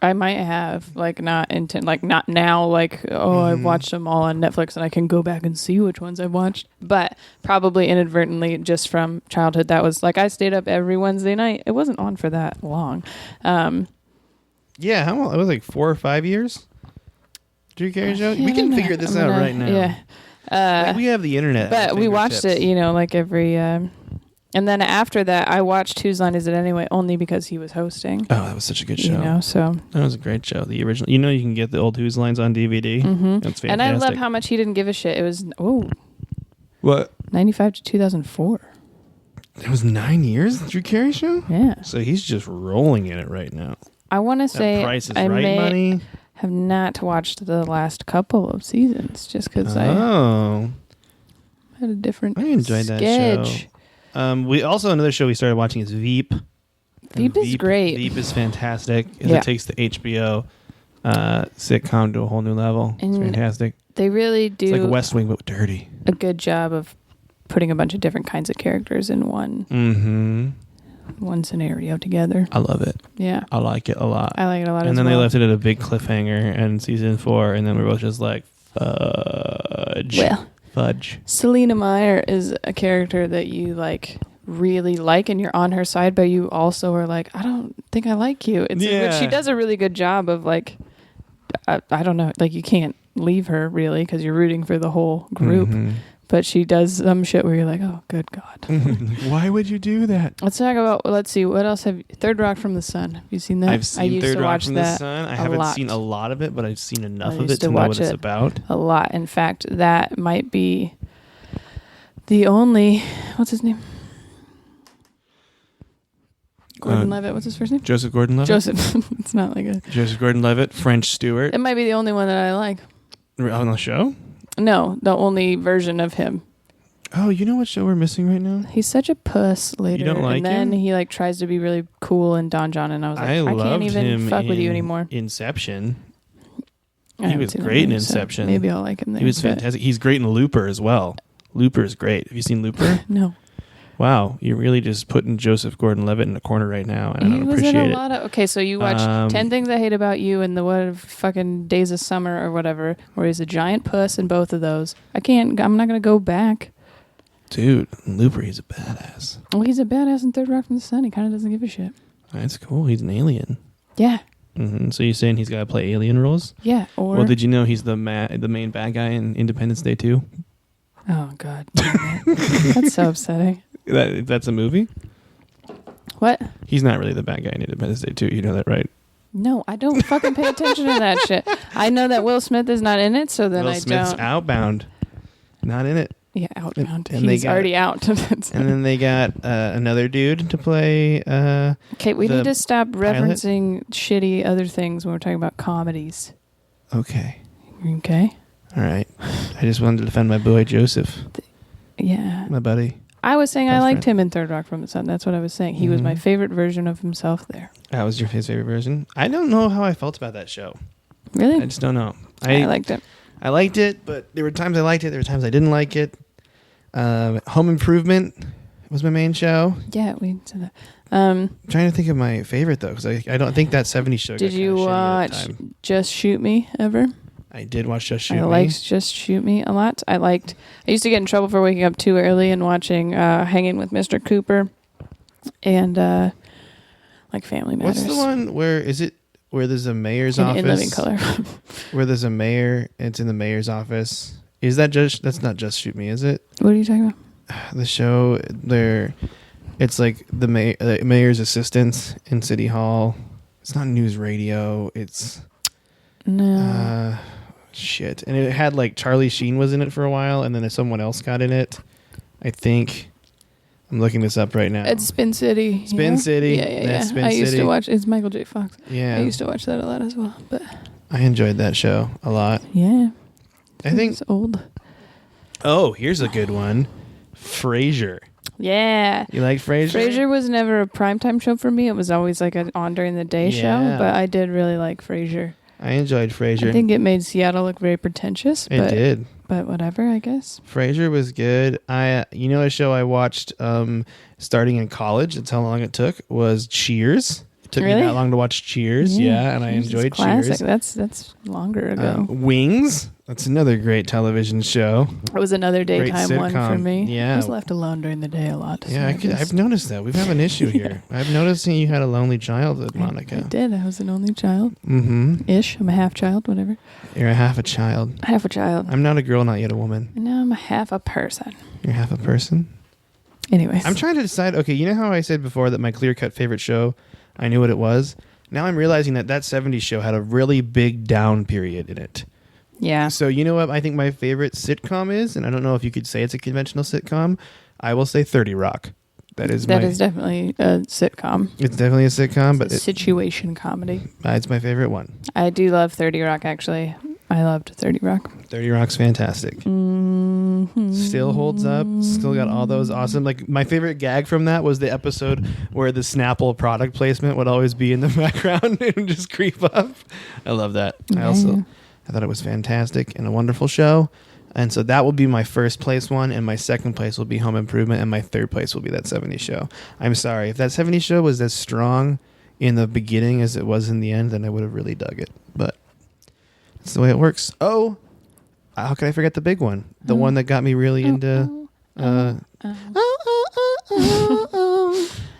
[SPEAKER 2] I might have, like, not now, like, I've watched them all on Netflix and I can go back and see which ones I've watched. But probably inadvertently, just from childhood, that was, like, I stayed up every Wednesday night. It wasn't on for that long.
[SPEAKER 3] Yeah, how long? It was like 4 or 5 years? Drew Carey Show?
[SPEAKER 2] Yeah,
[SPEAKER 3] we can figure this out right now.
[SPEAKER 2] Yeah.
[SPEAKER 3] Like we have the internet.
[SPEAKER 2] But we watched it, like every... and then after that, I watched Whose Line Is It Anyway only because he was hosting.
[SPEAKER 3] Oh, that was such a good show.
[SPEAKER 2] So
[SPEAKER 3] that was a great show. The original. You can get the old Whose Lines on DVD. That's fantastic.
[SPEAKER 2] And I love how much he didn't give a shit. It was
[SPEAKER 3] what
[SPEAKER 2] 95 to 2004.
[SPEAKER 3] It was 9 years. The Drew Carey Show.
[SPEAKER 2] Yeah.
[SPEAKER 3] So he's just rolling in it right now.
[SPEAKER 2] I want to say
[SPEAKER 3] Price is Right money.
[SPEAKER 2] Have not watched the last couple of seasons just because I had a different.
[SPEAKER 3] I enjoyed that show. We also another show we started watching is Veep.
[SPEAKER 2] Veep is great.
[SPEAKER 3] Veep is fantastic. It takes the HBO sitcom to a whole new level. It's fantastic.
[SPEAKER 2] They really do.
[SPEAKER 3] It's like West Wing but dirty.
[SPEAKER 2] A good job of putting a bunch of different kinds of characters in one scenario together.
[SPEAKER 3] I love it.
[SPEAKER 2] Yeah,
[SPEAKER 3] I like it a lot.
[SPEAKER 2] I like it a lot.
[SPEAKER 3] And then they left it at a big cliffhanger in season 4, and then we're both just like, fudge.
[SPEAKER 2] Well.
[SPEAKER 3] Fudge.
[SPEAKER 2] Selena Meyer is a character that you really like, and you're on her side, but you also are like, I don't think I like you. But she does a really good job of I don't know, you can't leave her really because you're rooting for the whole group. But she does some shit where you're like, oh, good God.
[SPEAKER 3] Why would you do that?
[SPEAKER 2] Let's see, what else Third Rock from the Sun. Have you seen that?
[SPEAKER 3] I've seen Third Rock from the Sun. I haven't seen a lot of it, but I've seen enough of it to know what it's about.
[SPEAKER 2] A lot. In fact, that might be the only, what's his name? Gordon-Levitt. What's his first name?
[SPEAKER 3] Joseph Gordon-Levitt.
[SPEAKER 2] Joseph. It's not like a...
[SPEAKER 3] Joseph Gordon-Levitt, French Stewart.
[SPEAKER 2] It might be the only one that I like.
[SPEAKER 3] On the show?
[SPEAKER 2] No, the only version of him.
[SPEAKER 3] Oh, you know what show we're missing right now?
[SPEAKER 2] He's such a puss later.
[SPEAKER 3] You don't like
[SPEAKER 2] and then
[SPEAKER 3] him?
[SPEAKER 2] he tries to be really cool in Don John, and I was like, I can't even fuck with you anymore.
[SPEAKER 3] Inception. He was great in Inception.
[SPEAKER 2] So maybe I'll like him there.
[SPEAKER 3] He was fantastic. He's great in Looper as well. Looper is great. Have you seen Looper?
[SPEAKER 2] No.
[SPEAKER 3] Wow, you're really just putting Joseph Gordon-Levitt in a corner right now, and I don't appreciate it.
[SPEAKER 2] Okay, so you watch 10 Things I Hate About You and the fucking Days of Summer or whatever, where he's a giant puss in both of those. I'm not going to go back.
[SPEAKER 3] Dude, Looper, he's a badass.
[SPEAKER 2] Well, he's a badass in Third Rock from the Sun. He kind of doesn't give a shit.
[SPEAKER 3] That's cool. He's an alien.
[SPEAKER 2] Yeah.
[SPEAKER 3] So you're saying he's got to play alien roles?
[SPEAKER 2] Yeah. Or
[SPEAKER 3] well, did you know he's the main bad guy in Independence Day 2?
[SPEAKER 2] Oh God, that's so upsetting.
[SPEAKER 3] That's a movie?
[SPEAKER 2] What?
[SPEAKER 3] He's not really the bad guy in Independence Day 2. You know that, right?
[SPEAKER 2] No, I don't fucking pay attention to that shit. I know that Will Smith is not in it, so then
[SPEAKER 3] Will
[SPEAKER 2] I
[SPEAKER 3] Smith's
[SPEAKER 2] don't.
[SPEAKER 3] Outbound. Not in it.
[SPEAKER 2] Yeah, Outbound.
[SPEAKER 3] And
[SPEAKER 2] He's already out.
[SPEAKER 3] And then they got another dude to play.
[SPEAKER 2] Okay, we need to stop
[SPEAKER 3] pilot?
[SPEAKER 2] referencing shitty other things when we're talking about comedies.
[SPEAKER 3] Okay.
[SPEAKER 2] Okay.
[SPEAKER 3] All right. I just wanted to defend my boy Joseph.
[SPEAKER 2] Yeah.
[SPEAKER 3] My buddy.
[SPEAKER 2] I was saying I
[SPEAKER 3] Best
[SPEAKER 2] liked
[SPEAKER 3] friend.
[SPEAKER 2] him in Third Rock from the Sun. That's what I was saying. He was my favorite version of himself there.
[SPEAKER 3] That was his favorite version? I don't know how I felt about that show.
[SPEAKER 2] Really?
[SPEAKER 3] I just don't know.
[SPEAKER 2] I liked it.
[SPEAKER 3] I liked it, but there were times I liked it. There were times I didn't like it. Home Improvement was my main show.
[SPEAKER 2] Yeah, we said that.
[SPEAKER 3] I'm trying to think of my favorite, though, because I don't think that 70s show
[SPEAKER 2] Did
[SPEAKER 3] got
[SPEAKER 2] you
[SPEAKER 3] kinda shitty at the
[SPEAKER 2] watch
[SPEAKER 3] time.
[SPEAKER 2] Just Shoot Me ever?
[SPEAKER 3] I did watch Just Shoot
[SPEAKER 2] I
[SPEAKER 3] Me.
[SPEAKER 2] liked Just Shoot Me a lot. I used to get in trouble for waking up too early and watching Hanging with Mr. Cooper and like Family Matters.
[SPEAKER 3] What's the one where there's a mayor's
[SPEAKER 2] in
[SPEAKER 3] office?
[SPEAKER 2] In Living Color.
[SPEAKER 3] Where there's a mayor, it's in the mayor's office. That's not Just Shoot Me, is it?
[SPEAKER 2] What are you talking about?
[SPEAKER 3] The show it's like the mayor's assistants in City Hall. It's not news radio. It's
[SPEAKER 2] no.
[SPEAKER 3] Shit. And it had like Charlie Sheen was in it for a while, and then someone else got in it. I think. I'm looking this up right now.
[SPEAKER 2] It's Spin City.
[SPEAKER 3] Spin City.
[SPEAKER 2] Yeah.
[SPEAKER 3] Spin
[SPEAKER 2] I used
[SPEAKER 3] City.
[SPEAKER 2] to watch. It's Michael J. Fox.
[SPEAKER 3] Yeah.
[SPEAKER 2] I used to watch that a lot as well. But
[SPEAKER 3] I enjoyed that show a lot.
[SPEAKER 2] yeah.
[SPEAKER 3] I think
[SPEAKER 2] It's old.
[SPEAKER 3] Oh, here's a good one. Frasier.
[SPEAKER 2] Yeah.
[SPEAKER 3] You like Frasier?
[SPEAKER 2] Frasier was never a primetime show for me. It was always like an on during the day show, but I did really like Frasier.
[SPEAKER 3] I enjoyed Frasier.
[SPEAKER 2] I think it made Seattle look very pretentious.
[SPEAKER 3] It did.
[SPEAKER 2] But whatever, I guess.
[SPEAKER 3] Frasier was good. A show I watched starting in college, that's how long it took, was Cheers. It took me that long to watch Cheers. Yeah, and I enjoyed Cheers.
[SPEAKER 2] That's longer ago.
[SPEAKER 3] Wings. That's another great television show.
[SPEAKER 2] It was another daytime one for
[SPEAKER 3] sitcom.
[SPEAKER 2] me.
[SPEAKER 3] Yeah.
[SPEAKER 2] I was left alone during the day a lot.
[SPEAKER 3] Yeah, I've noticed that. We have an issue here. I've noticed that you had a lonely childhood, Monica.
[SPEAKER 2] I did. I was an only child.
[SPEAKER 3] Mm-hmm.
[SPEAKER 2] Ish. I'm a half child, whatever.
[SPEAKER 3] You're a half a child.
[SPEAKER 2] Half a child.
[SPEAKER 3] I'm not a girl, not yet a woman.
[SPEAKER 2] And now I'm a half a person.
[SPEAKER 3] You're half a person?
[SPEAKER 2] Anyways.
[SPEAKER 3] I'm trying to decide, okay, you know how I said before that my clear-cut favorite show, I knew what it was? Now I'm realizing that 70s show had a really big down period in it.
[SPEAKER 2] Yeah.
[SPEAKER 3] So you know what I think my favorite sitcom is? And I don't know if you could say it's a conventional sitcom. I will say 30 Rock. That is
[SPEAKER 2] definitely a sitcom.
[SPEAKER 3] It's definitely a sitcom, but
[SPEAKER 2] it's a situation comedy.
[SPEAKER 3] It's my favorite one.
[SPEAKER 2] I do love 30 Rock, actually. I loved 30 Rock.
[SPEAKER 3] 30 Rock's fantastic.
[SPEAKER 2] Mm-hmm.
[SPEAKER 3] Still holds up. Still got all those awesome. Like my favorite gag from that was the episode where the Snapple product placement would always be in the background and just creep up. I love that.
[SPEAKER 2] Yeah.
[SPEAKER 3] I thought it was fantastic and a wonderful show. And so that will be my first place one, and my second place will be Home Improvement, and my third place will be that 70s show. I'm sorry. If that 70s show was as strong in the beginning as it was in the end, then I would have really dug it. But that's the way it works. Oh, how can I forget the big one? The one that got me really into...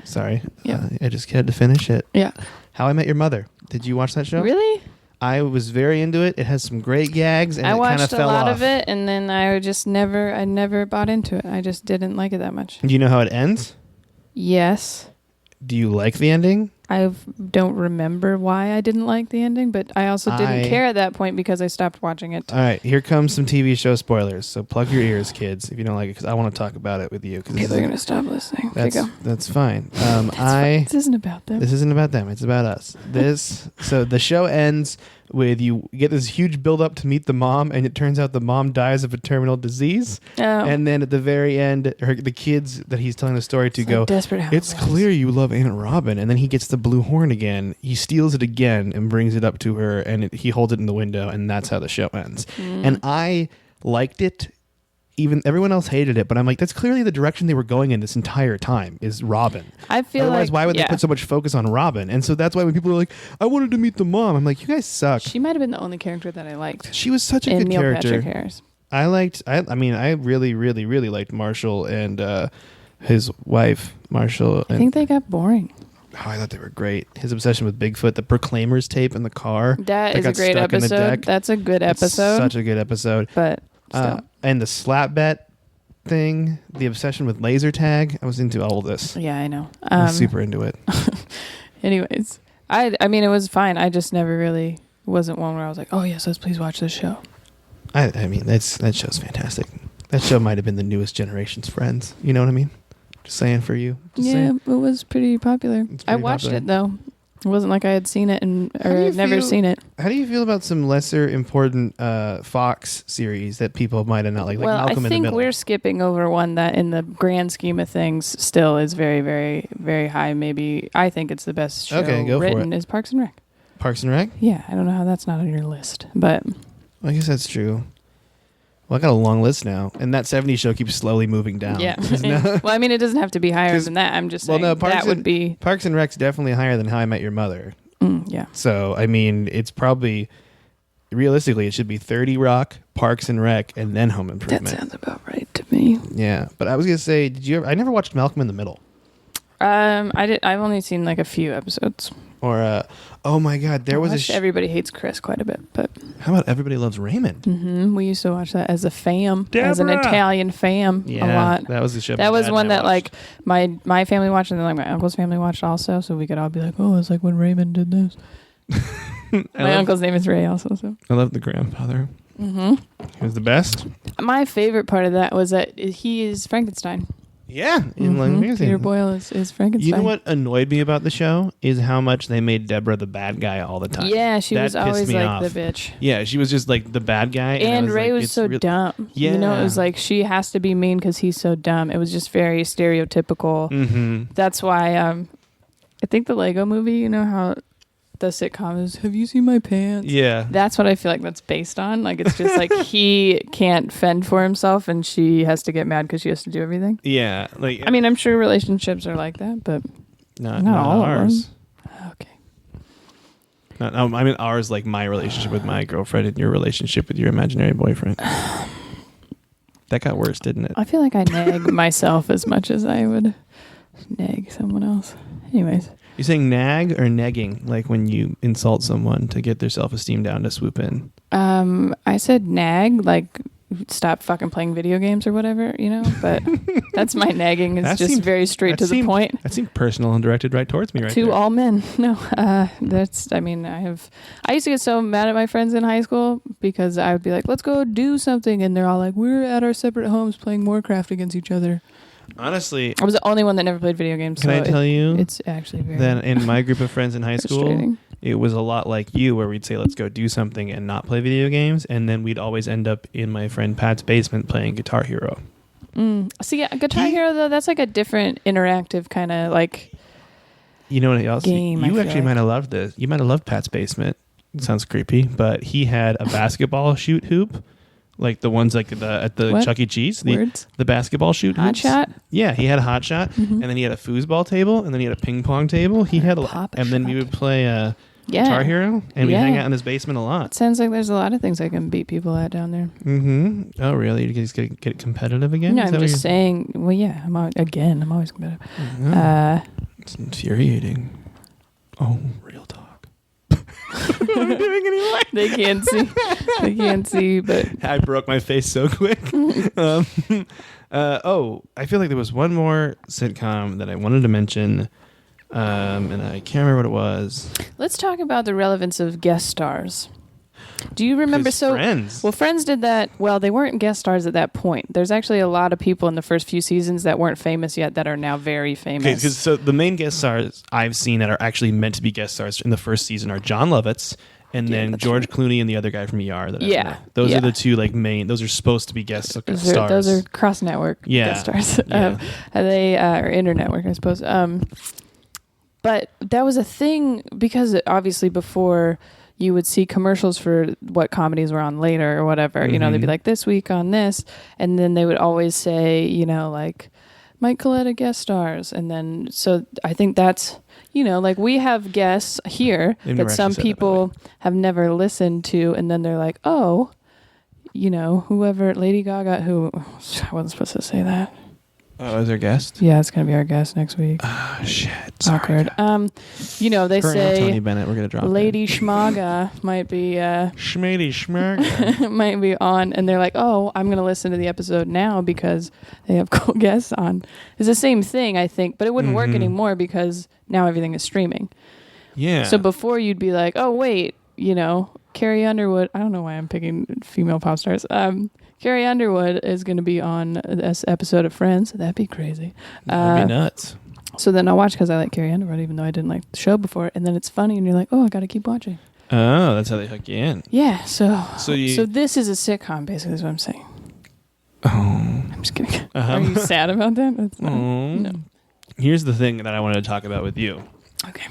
[SPEAKER 3] Sorry.
[SPEAKER 2] Yeah.
[SPEAKER 3] I just had to finish it.
[SPEAKER 2] Yeah.
[SPEAKER 3] How I Met Your Mother. Did you watch that show?
[SPEAKER 2] Really?
[SPEAKER 3] I was very into it. It has some great gags, and
[SPEAKER 2] I
[SPEAKER 3] it kind of
[SPEAKER 2] watched
[SPEAKER 3] fell
[SPEAKER 2] a lot
[SPEAKER 3] off.
[SPEAKER 2] of it, and then I never bought into it. I just didn't like it that much.
[SPEAKER 3] Do you know how it ends?
[SPEAKER 2] Yes.
[SPEAKER 3] Do you like the ending?
[SPEAKER 2] I don't remember why I didn't like the ending, but I also didn't care at that point because I stopped watching it.
[SPEAKER 3] All right, here comes some TV show spoilers. So plug your ears, kids, if you don't like it, because I want to talk about it with you.
[SPEAKER 2] People are going to stop listening.
[SPEAKER 3] That's fine.
[SPEAKER 2] This isn't about them.
[SPEAKER 3] This isn't about them. It's about us. So the show ends with you get this huge build up to meet the mom, and it turns out the mom dies of a terminal disease.
[SPEAKER 2] Oh.
[SPEAKER 3] And then at the very end, the kids that he's telling the story to go,
[SPEAKER 2] Desperate
[SPEAKER 3] it's clear you love Aunt Robin. And then he gets the blue horn again. He steals it again and brings it up to her, and he holds it in the window, and that's how the show ends. And I liked it. Even everyone else hated it, but I'm like, that's clearly the direction they were going in this entire time is Robin.
[SPEAKER 2] I feel
[SPEAKER 3] Otherwise,
[SPEAKER 2] like,
[SPEAKER 3] why would they put so much focus on Robin? And so that's why when people are like, I wanted to meet the mom, I'm like, you guys suck.
[SPEAKER 2] She might have been the only character that I liked.
[SPEAKER 3] She was such a
[SPEAKER 2] and
[SPEAKER 3] good
[SPEAKER 2] Neil
[SPEAKER 3] character.
[SPEAKER 2] Patrick Harris.
[SPEAKER 3] I really, really, really liked Marshall and his wife, Marshall.
[SPEAKER 2] I think they got boring.
[SPEAKER 3] Oh, I thought they were great. His obsession with Bigfoot, the Proclaimers tape in the car.
[SPEAKER 2] That is a great episode. That's a good episode.
[SPEAKER 3] Such a good episode.
[SPEAKER 2] But still.
[SPEAKER 3] And the slap bet thing, the obsession with laser tag. I was into all of this.
[SPEAKER 2] Yeah, I know.
[SPEAKER 3] I was super into it.
[SPEAKER 2] Anyways, I mean, it was fine. I just never really wasn't one where I was like, oh, yes, let's please watch this show.
[SPEAKER 3] I mean, that show's fantastic. That show might have been the newest generation's Friends. You know what I mean? Just saying for you. Just saying.
[SPEAKER 2] It was pretty popular. I watched it, though. It wasn't like I had seen it or never seen it. How
[SPEAKER 3] do you feel about some lesser important Fox series that people might have not liked? Like Malcolm in the Middle.
[SPEAKER 2] I think we're skipping over one that in the grand scheme of things still is very, very, very high. Maybe I think it's the best show written is Parks and Rec.
[SPEAKER 3] Parks and Rec?
[SPEAKER 2] Yeah, I don't know how that's not on your list, but...
[SPEAKER 3] I guess that's true. Well, I got a long list now, and that 70s show keeps slowly moving down.
[SPEAKER 2] Yeah. Well, I mean, it doesn't have to be higher than that. I'm just saying that would be...
[SPEAKER 3] Parks and Rec's definitely higher than How I Met Your Mother.
[SPEAKER 2] Yeah.
[SPEAKER 3] So, I mean, it's probably... Realistically, it should be 30 Rock, Parks and Rec, and then Home Improvement.
[SPEAKER 2] That sounds about right to me.
[SPEAKER 3] Yeah, but I was going to say, I never watched Malcolm in the Middle.
[SPEAKER 2] I've only seen like a few episodes.
[SPEAKER 3] Or, oh my God, there was
[SPEAKER 2] Everybody Hates Chris quite a bit, but...
[SPEAKER 3] How about Everybody Loves Raymond?
[SPEAKER 2] Mm-hmm. We used to watch that as a fam, as an Italian fam, a lot.
[SPEAKER 3] That was the show.
[SPEAKER 2] That was one that like my family watched, and then like my uncle's family watched also, so we could all be like, oh, it's like when Raymond did this. My uncle's name is Ray also. So
[SPEAKER 3] I love the grandfather.
[SPEAKER 2] Mm-hmm.
[SPEAKER 3] He was the best.
[SPEAKER 2] My favorite part of that was that he is Frankenstein.
[SPEAKER 3] Yeah, in
[SPEAKER 2] Peter Boyle is Frankenstein.
[SPEAKER 3] You know what annoyed me about the show is how much they made Deborah the bad guy all the time.
[SPEAKER 2] Yeah, she was always like
[SPEAKER 3] off.
[SPEAKER 2] the bitch.
[SPEAKER 3] Yeah, she was just like the bad guy.
[SPEAKER 2] And Ray was so dumb.
[SPEAKER 3] Yeah.
[SPEAKER 2] You know, it was like she has to be mean because he's so dumb. It was just very stereotypical.
[SPEAKER 3] Mm-hmm.
[SPEAKER 2] That's why I think the Lego movie, you know how the sitcom is, have you seen my pants?
[SPEAKER 3] Yeah.
[SPEAKER 2] That's what I feel like that's based on. Like, it's just like he can't fend for himself and she has to get mad because she has to do everything.
[SPEAKER 3] Yeah. Like,
[SPEAKER 2] I mean, I'm sure relationships are like that, but not all ours. Of them. Okay.
[SPEAKER 3] I mean, ours, like my relationship with my girlfriend and your relationship with your imaginary boyfriend. That got worse, didn't it?
[SPEAKER 2] I feel like I nag myself as much as I would nag someone else. Anyways.
[SPEAKER 3] You're saying nag or negging, like when you insult someone to get their self-esteem down to swoop in?
[SPEAKER 2] I said nag, like stop fucking playing video games or whatever, you know? But that's my nagging. It's just very straight to the point.
[SPEAKER 3] That seemed personal and directed right towards me right
[SPEAKER 2] to
[SPEAKER 3] there.
[SPEAKER 2] all men. No, I used to get so mad at my friends in high school because I would be like, let's go do something. And they're all like, we're at our separate homes playing Warcraft against each other.
[SPEAKER 3] Honestly,
[SPEAKER 2] I was the only one that never played video games.
[SPEAKER 3] Can I tell you?
[SPEAKER 2] It's actually very.
[SPEAKER 3] Then in my group of friends in high school, it was a lot like you, where we'd say, "Let's go do something" and not play video games, and then we'd always end up in my friend Pat's basement playing Guitar Hero.
[SPEAKER 2] See, yeah, Guitar Hero though, that's like a different interactive kind of like.
[SPEAKER 3] You know what else?
[SPEAKER 2] Game,
[SPEAKER 3] you actually might have loved this. You might have loved Pat's basement. It sounds creepy, but he had a basketball shoot hoop. Like the ones like at the Chuck E. Cheese, the basketball shoot
[SPEAKER 2] hot
[SPEAKER 3] hoops.
[SPEAKER 2] Shot.
[SPEAKER 3] Yeah, he had a hot shot, and then he had a foosball table, and then he had a ping pong table. He had and then we would play Guitar Hero, and we'd hang out in his basement a lot.
[SPEAKER 2] It sounds like there's a lot of things I can beat people at down there.
[SPEAKER 3] Mm-hmm. Oh, really? You just get competitive again?
[SPEAKER 2] No, I'm just saying. Well, yeah, I'm always competitive.
[SPEAKER 3] It's infuriating. Oh, real talk. What am I doing anyway?
[SPEAKER 2] They can't see, but
[SPEAKER 3] I broke my face so quick. I feel like there was one more sitcom that I wanted to mention, and I can't remember what it was.
[SPEAKER 2] Let's talk about the relevance of guest stars. Do you remember?
[SPEAKER 3] Friends.
[SPEAKER 2] Well, Friends did that. Well, they weren't guest stars at that point. There's actually a lot of people in the first few seasons that weren't famous yet that are now very famous.
[SPEAKER 3] Okay, so the main guest stars I've seen that are actually meant to be guest stars in the first season are John Lovitz and then George Clooney and the other guy from ER. Those are the two like main. Those are supposed to be guest stars.
[SPEAKER 2] Those are cross network guest stars. They are internetwork, I suppose. But that was a thing because obviously before. You would see commercials for what comedies were on later or whatever. Mm-hmm. You know, they'd be like, this week on this. And then they would always say, you know, like, Mike Coletta guest stars. And then, so I think that's, you know, like we have guests here that some people have never listened to. And then they're like, oh, whoever, Lady Gaga, who, I wasn't supposed to say that.
[SPEAKER 3] Oh, is our guest?
[SPEAKER 2] Yeah, it's going to be our guest next week.
[SPEAKER 3] Oh, shit. Sorry.
[SPEAKER 2] Awkward. They say
[SPEAKER 3] Tony Bennett, we're going to drop
[SPEAKER 2] Lady Schmaga might be
[SPEAKER 3] Schmady Schmaga.
[SPEAKER 2] might be on, and they're like, oh, I'm going to listen to the episode now because they have cool guests on. It's the same thing, I think, but it wouldn't work anymore because now everything is streaming.
[SPEAKER 3] Yeah.
[SPEAKER 2] So before you'd be like, oh, wait, Carrie Underwood. I don't know why I'm picking female pop stars. Carrie Underwood is going to be on this episode of Friends. That'd be crazy.
[SPEAKER 3] That'd be nuts.
[SPEAKER 2] So then I'll watch because I like Carrie Underwood, even though I didn't like the show before. And then it's funny, and you're like, oh, I got to keep watching.
[SPEAKER 3] Oh, that's how they hook you in.
[SPEAKER 2] Yeah. So
[SPEAKER 3] So
[SPEAKER 2] this is a sitcom, basically, is what I'm saying.
[SPEAKER 3] Oh.
[SPEAKER 2] I'm just kidding. Are you sad about that? That's not, no.
[SPEAKER 3] Here's the thing that I wanted to talk about with you.
[SPEAKER 2] Okay.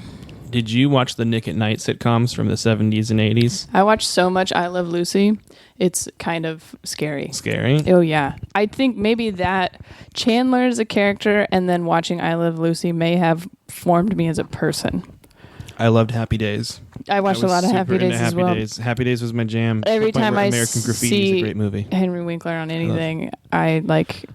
[SPEAKER 3] Did you watch the Nick at Night sitcoms from the 70s and 80s?
[SPEAKER 2] I watched so much I Love Lucy. It's kind of scary.
[SPEAKER 3] Scary?
[SPEAKER 2] Oh, yeah. I think maybe that Chandler is a character, and then watching I Love Lucy may have formed me as a person.
[SPEAKER 3] I loved Happy Days.
[SPEAKER 2] I watched a lot of Happy Days as well.
[SPEAKER 3] Happy Days was my jam.
[SPEAKER 2] Every time I
[SPEAKER 3] American Graffiti
[SPEAKER 2] see
[SPEAKER 3] is a great movie.
[SPEAKER 2] Henry Winkler on anything, I like.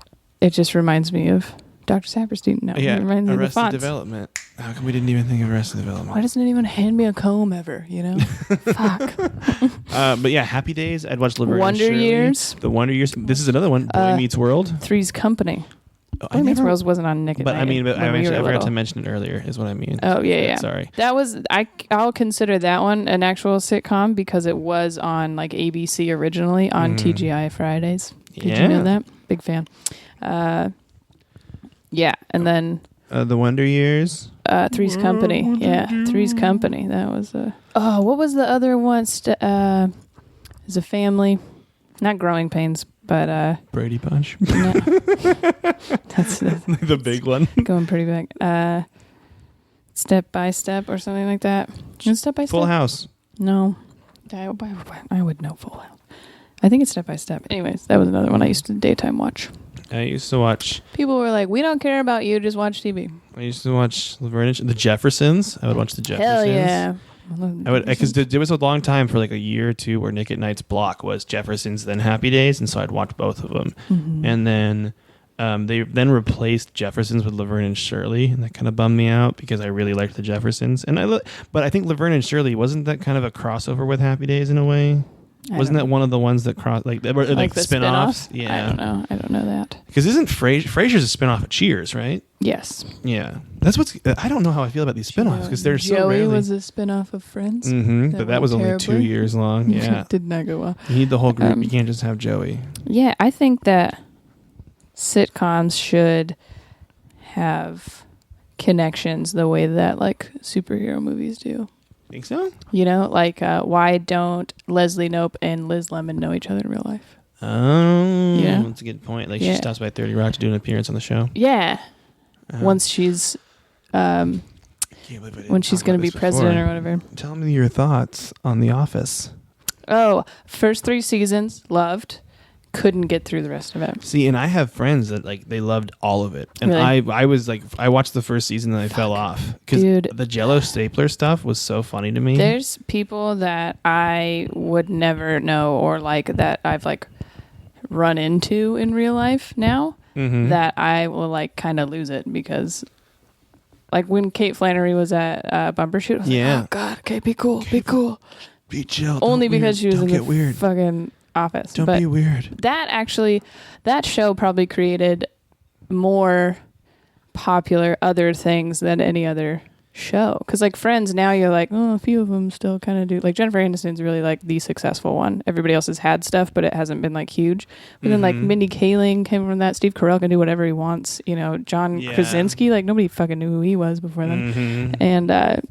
[SPEAKER 2] It just reminds me of Dr. Saperstein. No,
[SPEAKER 3] Yeah,
[SPEAKER 2] it reminds me of the
[SPEAKER 3] Arrested
[SPEAKER 2] fonts.
[SPEAKER 3] Development. How come we didn't even think of Arrested Development?
[SPEAKER 2] Why doesn't anyone hand me a comb ever? Fuck.
[SPEAKER 3] But yeah, Happy Days. I'd watch Laverne
[SPEAKER 2] Wonder
[SPEAKER 3] and Shirley.
[SPEAKER 2] Years.
[SPEAKER 3] The Wonder Years. This is another one. Boy Meets World.
[SPEAKER 2] Three's Company.
[SPEAKER 3] Oh,
[SPEAKER 2] Boy Meets World wasn't on Nick at
[SPEAKER 3] But
[SPEAKER 2] Night.
[SPEAKER 3] I mean, I forgot
[SPEAKER 2] little.
[SPEAKER 3] to mention it earlier. Is what I mean.
[SPEAKER 2] Oh yeah.
[SPEAKER 3] Sorry.
[SPEAKER 2] That was I'll consider that one an actual sitcom because it was on like ABC originally on TGI Fridays. Did you know that? Big fan. Yeah, and then
[SPEAKER 3] The Wonder Years.
[SPEAKER 2] Three's Company. Yeah, Three's Company. That was what was the other one? Is a family, not Growing Pains, but
[SPEAKER 3] Brady Bunch.
[SPEAKER 2] no. That's
[SPEAKER 3] The big one.
[SPEAKER 2] going pretty back. Step by Step or something like that. Step by Step.
[SPEAKER 3] Full House.
[SPEAKER 2] No, I would know Full House. I think it's Step by Step. Anyways, that was another one I used to daytime watch.
[SPEAKER 3] I used to watch.
[SPEAKER 2] People were like, "We don't care about you. Just watch TV."
[SPEAKER 3] I used to watch Laverne and the Jeffersons. I would watch the Jeffersons.
[SPEAKER 2] Hell yeah!
[SPEAKER 3] I would, because there was a long time for like a year or two where Nick at Night's block was Jeffersons, then Happy Days, and so I'd watch both of them.
[SPEAKER 2] Mm-hmm.
[SPEAKER 3] And then they then replaced Jeffersons with Laverne and Shirley, and that kind of bummed me out because I really liked the Jeffersons. But I think Laverne and Shirley wasn't that kind of a crossover with Happy Days in a way. Wasn't that one of the ones that crossed like the spin-offs? Yeah,
[SPEAKER 2] I don't know that.
[SPEAKER 3] Because isn't Frasier's a spinoff of Cheers, right?
[SPEAKER 2] Yes.
[SPEAKER 3] Yeah, that's what's. I don't know how I feel about these spinoffs because they're so rarely.
[SPEAKER 2] Joey was a spinoff of Friends.
[SPEAKER 3] Mm-hmm, but that was only
[SPEAKER 2] terribly.
[SPEAKER 3] 2 years long. Yeah,
[SPEAKER 2] Did not go well.
[SPEAKER 3] You need the whole group. You can't just have Joey.
[SPEAKER 2] Yeah, I think that sitcoms should have connections the way that like superhero movies do.
[SPEAKER 3] Think so?
[SPEAKER 2] Why don't Leslie Knope and Liz Lemon know each other in real life?
[SPEAKER 3] Oh, that's a good point. Like she stops by 30 Rock to do an appearance on the show.
[SPEAKER 2] Yeah. Once she's when she's going to be president or whatever.
[SPEAKER 3] Tell me your thoughts on The Office.
[SPEAKER 2] Oh, first 3 seasons, loved. Couldn't get through the rest of it.
[SPEAKER 3] See, and I have friends that like they loved all of it, and really? I was like, I watched the first season and I fell off because the Jell-O stapler stuff was so funny to me.
[SPEAKER 2] There's people that I would never know or like that I've like run into in real life now that I will like kind of lose it because like when Kate Flannery was at Bumper Shoot, I was like, oh God, okay, be cool, be cool,
[SPEAKER 3] be chill.
[SPEAKER 2] Only because she was in the fucking Office.
[SPEAKER 3] Don't be weird.
[SPEAKER 2] That show probably created more popular other things than any other show. Because like Friends, now you're like, oh, a few of them still kind of do. Like Jennifer Aniston's really like the successful one. Everybody else has had stuff, but it hasn't been like huge. But then like Mindy Kaling came from that. Steve Carell can do whatever he wants. John Krasinski, like nobody fucking knew who he was before then. And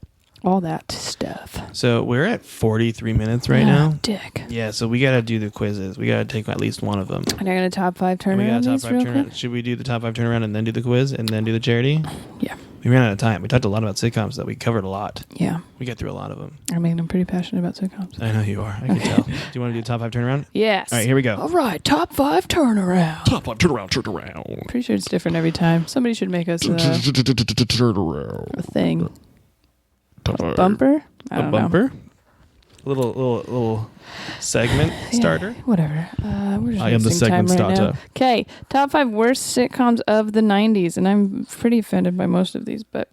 [SPEAKER 2] all that stuff.
[SPEAKER 3] So we're at 43 minutes right now.
[SPEAKER 2] Dick.
[SPEAKER 3] Yeah, so we got to do the quizzes. We got to take at least one of them.
[SPEAKER 2] And I got a top 5 turnaround.
[SPEAKER 3] Should we do the top 5 turnaround and then do the quiz and then do the charity?
[SPEAKER 2] Yeah.
[SPEAKER 3] We ran out of time. We talked a lot about sitcoms that we covered a lot.
[SPEAKER 2] Yeah.
[SPEAKER 3] We got through a lot of them.
[SPEAKER 2] I mean, I'm pretty passionate about sitcoms.
[SPEAKER 3] I know you are. I can tell. Do you want to do the top 5 turnaround?
[SPEAKER 2] Yes.
[SPEAKER 3] All right, here we go.
[SPEAKER 2] All right, top 5 turnaround.
[SPEAKER 3] Top 5 turnaround.
[SPEAKER 2] Pretty sure it's different every time. Somebody should make us a thing. A bumper? I don't know.
[SPEAKER 3] A little segment starter.
[SPEAKER 2] Whatever. We're just
[SPEAKER 3] I am the
[SPEAKER 2] wasting time
[SPEAKER 3] segment
[SPEAKER 2] right
[SPEAKER 3] starter.
[SPEAKER 2] Okay, top 5 worst sitcoms of the 90s, and I'm pretty offended by most of these, but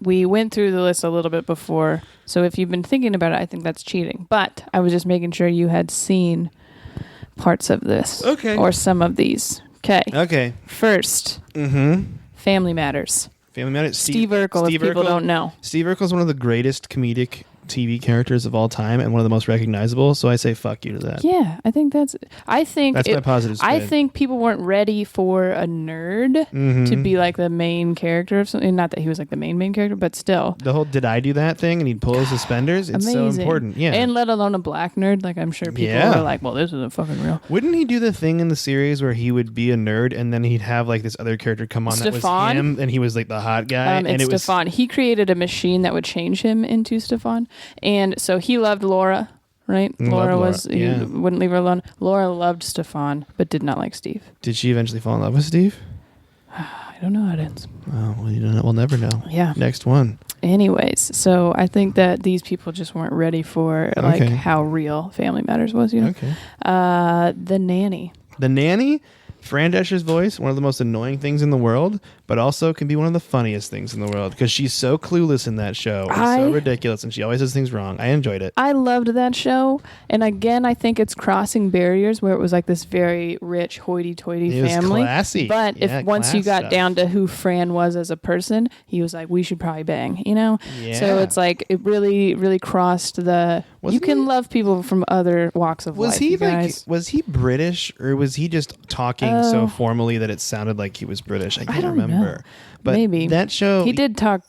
[SPEAKER 2] we went through the list a little bit before, so if you've been thinking about it, I think that's cheating. But I was just making sure you had seen parts of this.
[SPEAKER 3] Okay.
[SPEAKER 2] Or some of these. Okay. First, Family Matters.
[SPEAKER 3] Family Matters.
[SPEAKER 2] Steve Urkel, if people don't know.
[SPEAKER 3] Steve Urkel is one of the greatest comedic TV characters of all time and one of the most recognizable, so I say fuck you to that.
[SPEAKER 2] Yeah, I think that's my positive spin. I think people weren't ready for a nerd to be like the main character of something. Not that he was like the main character, but still.
[SPEAKER 3] The whole did I do that thing and he'd pull his suspenders? It's
[SPEAKER 2] amazing.
[SPEAKER 3] So important. Yeah.
[SPEAKER 2] And let alone a black nerd. Like I'm sure people were like, well, this isn't fucking real.
[SPEAKER 3] Wouldn't he do the thing in the series where he would be a nerd and then he'd have like this other character come on that was him and he was like the hot guy?
[SPEAKER 2] And it was Stefan. He created a machine that would change him into Stefan. And so he loved Laura, right? Laura wouldn't leave her alone. Laura loved Stefan, but did not like Steve.
[SPEAKER 3] Did she eventually fall in love with Steve?
[SPEAKER 2] I don't know how it ends.
[SPEAKER 3] Oh, well, you don't know. We'll never know.
[SPEAKER 2] Yeah.
[SPEAKER 3] Next one.
[SPEAKER 2] Anyways, so I think that these people just weren't ready for like how real Family Matters was, you know?
[SPEAKER 3] Okay.
[SPEAKER 2] The Nanny.
[SPEAKER 3] The Nanny? Fran Drescher's voice, one of the most annoying things in the world, but also can be one of the funniest things in the world because she's so clueless in that show. It's so ridiculous, and she always does things wrong. I enjoyed it.
[SPEAKER 2] I loved that show, and again, I think it's crossing barriers where it was like this very rich, hoity-toity family.
[SPEAKER 3] It was classy.
[SPEAKER 2] But once you got down to who Fran was as a person, he was like, we should probably bang, you know?
[SPEAKER 3] Yeah.
[SPEAKER 2] So it's like, it really, really crossed the... you can love people from other walks of life, you guys.
[SPEAKER 3] Was he British, or was he just talking so formally that it sounded like he was British? I can't remember.
[SPEAKER 2] Know.
[SPEAKER 3] But
[SPEAKER 2] maybe
[SPEAKER 3] that show...
[SPEAKER 2] He did talk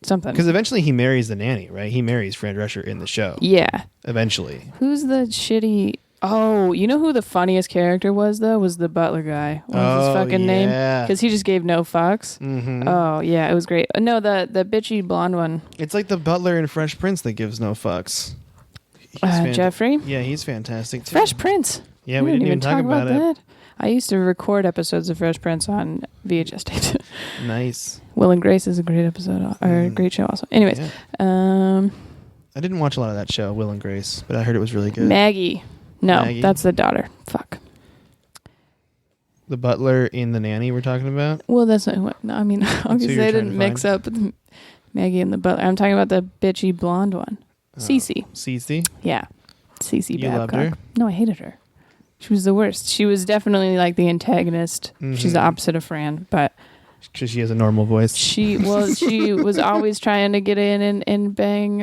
[SPEAKER 2] something.
[SPEAKER 3] Because eventually he marries the nanny, right? He marries Fran Drescher in the show.
[SPEAKER 2] Yeah.
[SPEAKER 3] Eventually.
[SPEAKER 2] Who's the shitty... Oh, you know who the funniest character was, though? Was the butler guy. What was his fucking name? Because he just gave no fucks. Mm-hmm. Oh, yeah, it was great. No, the bitchy blonde one.
[SPEAKER 3] It's like the butler in Fresh Prince that gives no fucks.
[SPEAKER 2] Jeffrey?
[SPEAKER 3] Yeah, he's fantastic, too.
[SPEAKER 2] Fresh Prince.
[SPEAKER 3] Yeah, we didn't even talk about it.
[SPEAKER 2] That. I used to record episodes of Fresh Prince on VHS tapes.
[SPEAKER 3] Nice.
[SPEAKER 2] Will and Grace is a great episode, or a great show also. Anyways. Yeah.
[SPEAKER 3] I didn't watch a lot of that show, Will and Grace, but I heard it was really good.
[SPEAKER 2] Maggie. No, that's the daughter. Fuck.
[SPEAKER 3] The butler in The Nanny we're talking about?
[SPEAKER 2] Well, that's not what... No, I mean, obviously I didn't mix up Maggie and the butler. I'm talking about the bitchy blonde one. Cece.
[SPEAKER 3] Cece?
[SPEAKER 2] Yeah. Cece Babcock.
[SPEAKER 3] You loved her?
[SPEAKER 2] No, I hated her. She was the worst. She was definitely like the antagonist. Mm-hmm. She's the opposite of Fran, but...
[SPEAKER 3] Because she has a normal voice.
[SPEAKER 2] She was always trying to get in and bang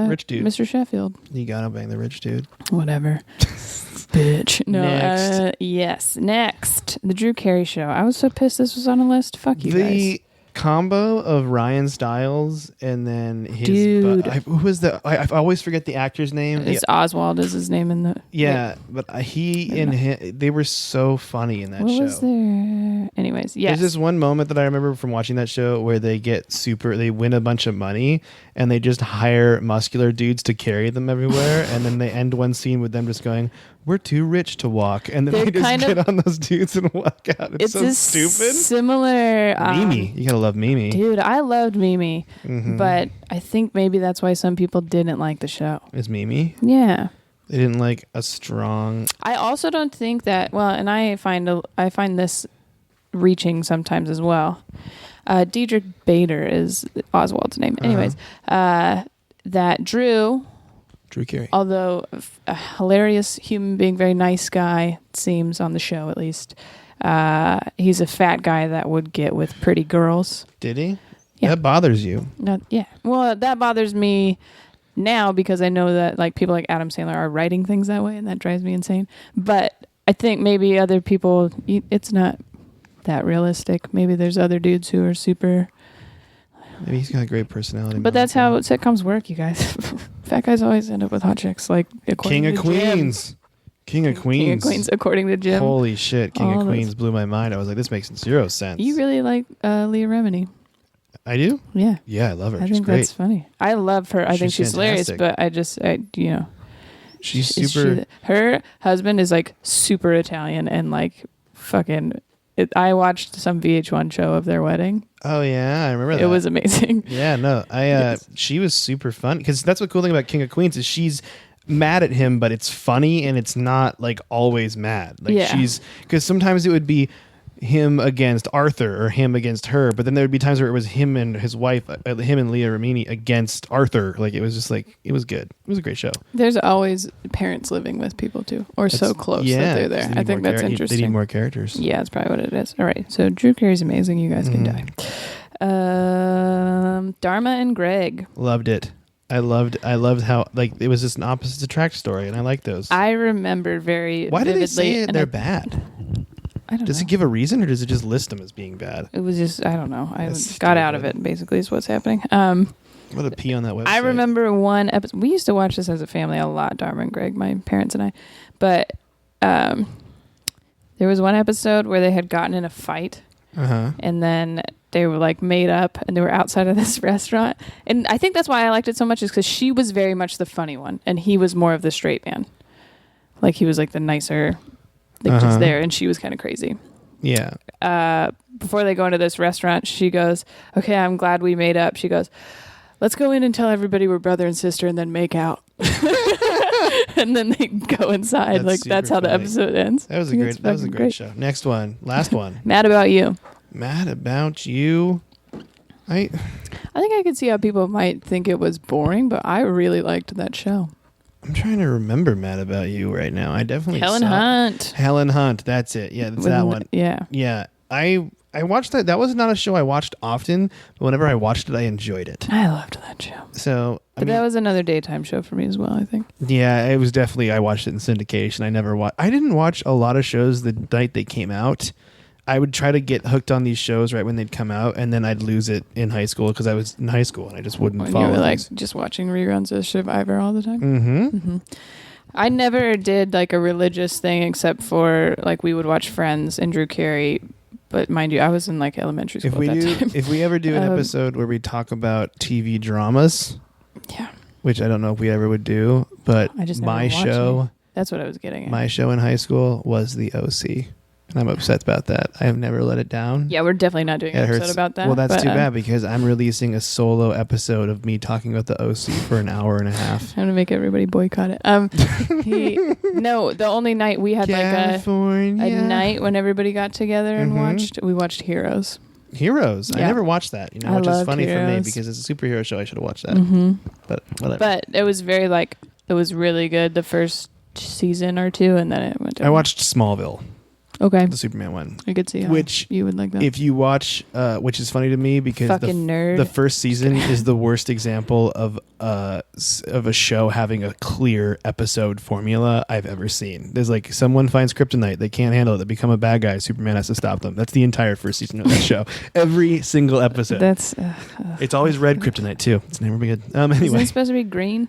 [SPEAKER 3] rich dude.
[SPEAKER 2] Mr. Sheffield.
[SPEAKER 3] You gotta bang the rich dude.
[SPEAKER 2] Whatever. Bitch. No.
[SPEAKER 3] Next.
[SPEAKER 2] Yes. Next. The Drew Carey Show. I was so pissed this was on a list. Fuck you guys.
[SPEAKER 3] The combo of Ryan Stiles and then his...
[SPEAKER 2] Dude.
[SPEAKER 3] who was the... I always forget the actor's name.
[SPEAKER 2] It's Oswald is his name in the...
[SPEAKER 3] Yeah, but he and him, they were so funny in that show.
[SPEAKER 2] What was there? Anyways, yes.
[SPEAKER 3] There's this one moment that I remember from watching that show where they they win a bunch of money and they just hire muscular dudes to carry them everywhere, and then they end one scene with them just going, we're too rich to walk, and then they just get on those dudes and walk out. It's so stupid.
[SPEAKER 2] Similar.
[SPEAKER 3] Mimi. You gotta love Mimi.
[SPEAKER 2] Dude, I loved Mimi, but I think maybe that's why some people didn't like the show.
[SPEAKER 3] Is Mimi?
[SPEAKER 2] Yeah.
[SPEAKER 3] They didn't like a strong...
[SPEAKER 2] I also don't think that... Well, and I find this reaching sometimes as well. Diedrich Bader is Oswald's name. Anyways, that Drew
[SPEAKER 3] Carey,
[SPEAKER 2] although a hilarious human being, very nice guy, it seems on the show at least, he's a fat guy that would get with pretty girls.
[SPEAKER 3] Did he?
[SPEAKER 2] Yeah.
[SPEAKER 3] That bothers you?
[SPEAKER 2] Yeah. Well, that bothers me now because I know that like people like Adam Sandler are writing things that way, and that drives me insane. But I think maybe other people, it's not that realistic. Maybe there's other dudes who are super...
[SPEAKER 3] Maybe he's got a great personality.
[SPEAKER 2] But that's how sitcoms work, you guys. Fat guys always end up with hot chicks, like
[SPEAKER 3] King of Queens. King of Queens,
[SPEAKER 2] according to Jim.
[SPEAKER 3] Holy shit, King of Queens blew my mind. I was like, this makes zero sense.
[SPEAKER 2] You really like Leah Remini.
[SPEAKER 3] I do?
[SPEAKER 2] Yeah.
[SPEAKER 3] Yeah, I love her.
[SPEAKER 2] I think that's funny. I love her. I think she's hilarious, but
[SPEAKER 3] she's super...
[SPEAKER 2] her husband is like super Italian and like fucking... I watched some VH1 show of their wedding.
[SPEAKER 3] Oh yeah, I remember that.
[SPEAKER 2] It was amazing.
[SPEAKER 3] Yeah, no, she was super fun because that's the cool thing about King of Queens is she's mad at him, but it's funny and it's not like always mad. Like
[SPEAKER 2] Yeah.
[SPEAKER 3] because sometimes it would be him against Arthur or him against her, but then there would be times where it was him and his wife, him and Leah Remini against Arthur. Like it was just like, it was good. It was a great show.
[SPEAKER 2] There's always parents living with people too, or so close that they're there. I think that's interesting.
[SPEAKER 3] They need more characters.
[SPEAKER 2] Yeah, that's probably what it is. All right, so Drew Carey's amazing. You guys can die. Dharma and Greg.
[SPEAKER 3] Loved it. I loved how like it was just an opposites attract story, and I like those.
[SPEAKER 2] I remember very
[SPEAKER 3] Why do
[SPEAKER 2] vividly.
[SPEAKER 3] they say they're bad?
[SPEAKER 2] I don't know.
[SPEAKER 3] Does it give a reason, or does it just list them as being bad?
[SPEAKER 2] It was just, I don't know. I
[SPEAKER 3] That's
[SPEAKER 2] got out of
[SPEAKER 3] stupid.
[SPEAKER 2] it, basically, is what's happening.
[SPEAKER 3] What a pee on that website.
[SPEAKER 2] I remember one episode. We used to watch this as a family a lot, Dharma and Greg, my parents and I. But there was one episode where they had gotten in a fight. And then they were like made up and they were outside of this restaurant. And I think that's why I liked it so much, is because she was very much the funny one. And he was more of the straight man. Like he was like the nicer, like just there. And she was kind of crazy.
[SPEAKER 3] Yeah.
[SPEAKER 2] Before they go into this restaurant, she goes, okay, I'm glad we made up. She goes, let's go in and tell everybody we're brother and sister and then make out. And then they go inside. That's how the episode ends.
[SPEAKER 3] That was a great show. Next one. Last one.
[SPEAKER 2] Mad About You.
[SPEAKER 3] Mad About You. I
[SPEAKER 2] think I could see how people might think it was boring, but I really liked that show.
[SPEAKER 3] I'm trying to remember Mad About You right now. I definitely
[SPEAKER 2] Helen Hunt.
[SPEAKER 3] Helen Hunt. That's it. Yeah, that's that one.
[SPEAKER 2] Yeah.
[SPEAKER 3] Yeah. I watched that. That was not a show I watched often, but whenever I watched it, I enjoyed it.
[SPEAKER 2] I loved that show.
[SPEAKER 3] So,
[SPEAKER 2] but that was another daytime show for me as well, I think.
[SPEAKER 3] Yeah, it was definitely, I watched it in syndication. I didn't watch a lot of shows the night they came out. I would try to get hooked on these shows right when they'd come out, and then I'd lose it in high school because I was in high school and I just wouldn't follow.
[SPEAKER 2] You were like just watching reruns of Survivor all the time?
[SPEAKER 3] Mm-hmm.
[SPEAKER 2] I never did like a religious thing except for like we would watch Friends and Drew Carey. But mind you, I was in like elementary school at that time.
[SPEAKER 3] If we ever do an episode where we talk about TV dramas,
[SPEAKER 2] yeah,
[SPEAKER 3] which I don't know if we ever would do, but
[SPEAKER 2] I just
[SPEAKER 3] my show,
[SPEAKER 2] that's what I was getting at.
[SPEAKER 3] My show in high school was The OC. And I'm upset about that. I have never let it down.
[SPEAKER 2] Yeah, we're definitely not doing an episode about that.
[SPEAKER 3] Well, that's too bad because I'm releasing a solo episode of me talking about the OC for an hour and a half.
[SPEAKER 2] I'm going to make everybody boycott it. No, the only night we had
[SPEAKER 3] California.
[SPEAKER 2] like a night when everybody got together and we watched Heroes.
[SPEAKER 3] Heroes? Yeah. I never watched that, which is funny
[SPEAKER 2] Heroes.
[SPEAKER 3] For me because it's a superhero show. I should have watched that. But whatever.
[SPEAKER 2] But it was it was really good the first season or two, and then it went down.
[SPEAKER 3] I watched Smallville.
[SPEAKER 2] Okay.
[SPEAKER 3] The Superman one.
[SPEAKER 2] I could see how you would like that.
[SPEAKER 3] If you watch, which is funny to me because the first season is the worst example of a show having a clear episode formula I've ever seen. There's like someone finds kryptonite, they can't handle it, they become a bad guy, Superman has to stop them. That's the entire first season of that show. Every single episode. It's always red kryptonite too. It's never been good. Anyway.
[SPEAKER 2] Isn't it supposed to be green?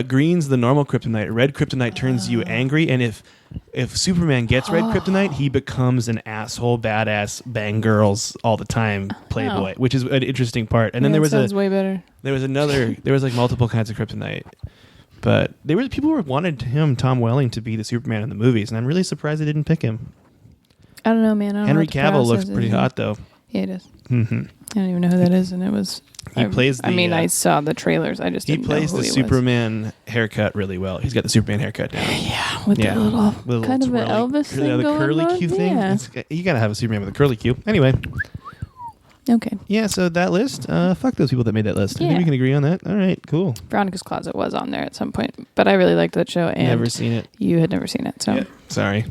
[SPEAKER 3] Green's the normal kryptonite. Red kryptonite turns you angry, and if Superman gets red kryptonite, he becomes an asshole, badass, bang girls all the time playboy, which is an interesting part. And then there was
[SPEAKER 2] way better.
[SPEAKER 3] There was like multiple kinds of kryptonite, but people wanted Tom Welling to be the Superman in the movies, and I'm really surprised they didn't pick him.
[SPEAKER 2] I don't know, man.
[SPEAKER 3] Henry Cavill looks pretty hot though.
[SPEAKER 2] Yeah, he does.
[SPEAKER 3] Mm-hmm.
[SPEAKER 2] I don't even know who that is, and it was. I saw the trailers. I just didn't know who he was.
[SPEAKER 3] He plays the Superman haircut really well. He's got the Superman haircut down.
[SPEAKER 2] Yeah, with the little kind of an Elvis thing
[SPEAKER 3] the curly Q thing.
[SPEAKER 2] Yeah.
[SPEAKER 3] You gotta have a Superman with a curly Q. Anyway.
[SPEAKER 2] Okay.
[SPEAKER 3] Yeah, so that list, fuck those people that made that list. I think we can agree on that. All right, cool.
[SPEAKER 2] Veronica's Closet was on there at some point, but I really liked that show. And
[SPEAKER 3] never seen it.
[SPEAKER 2] You had never seen it, so.
[SPEAKER 3] Yeah, sorry.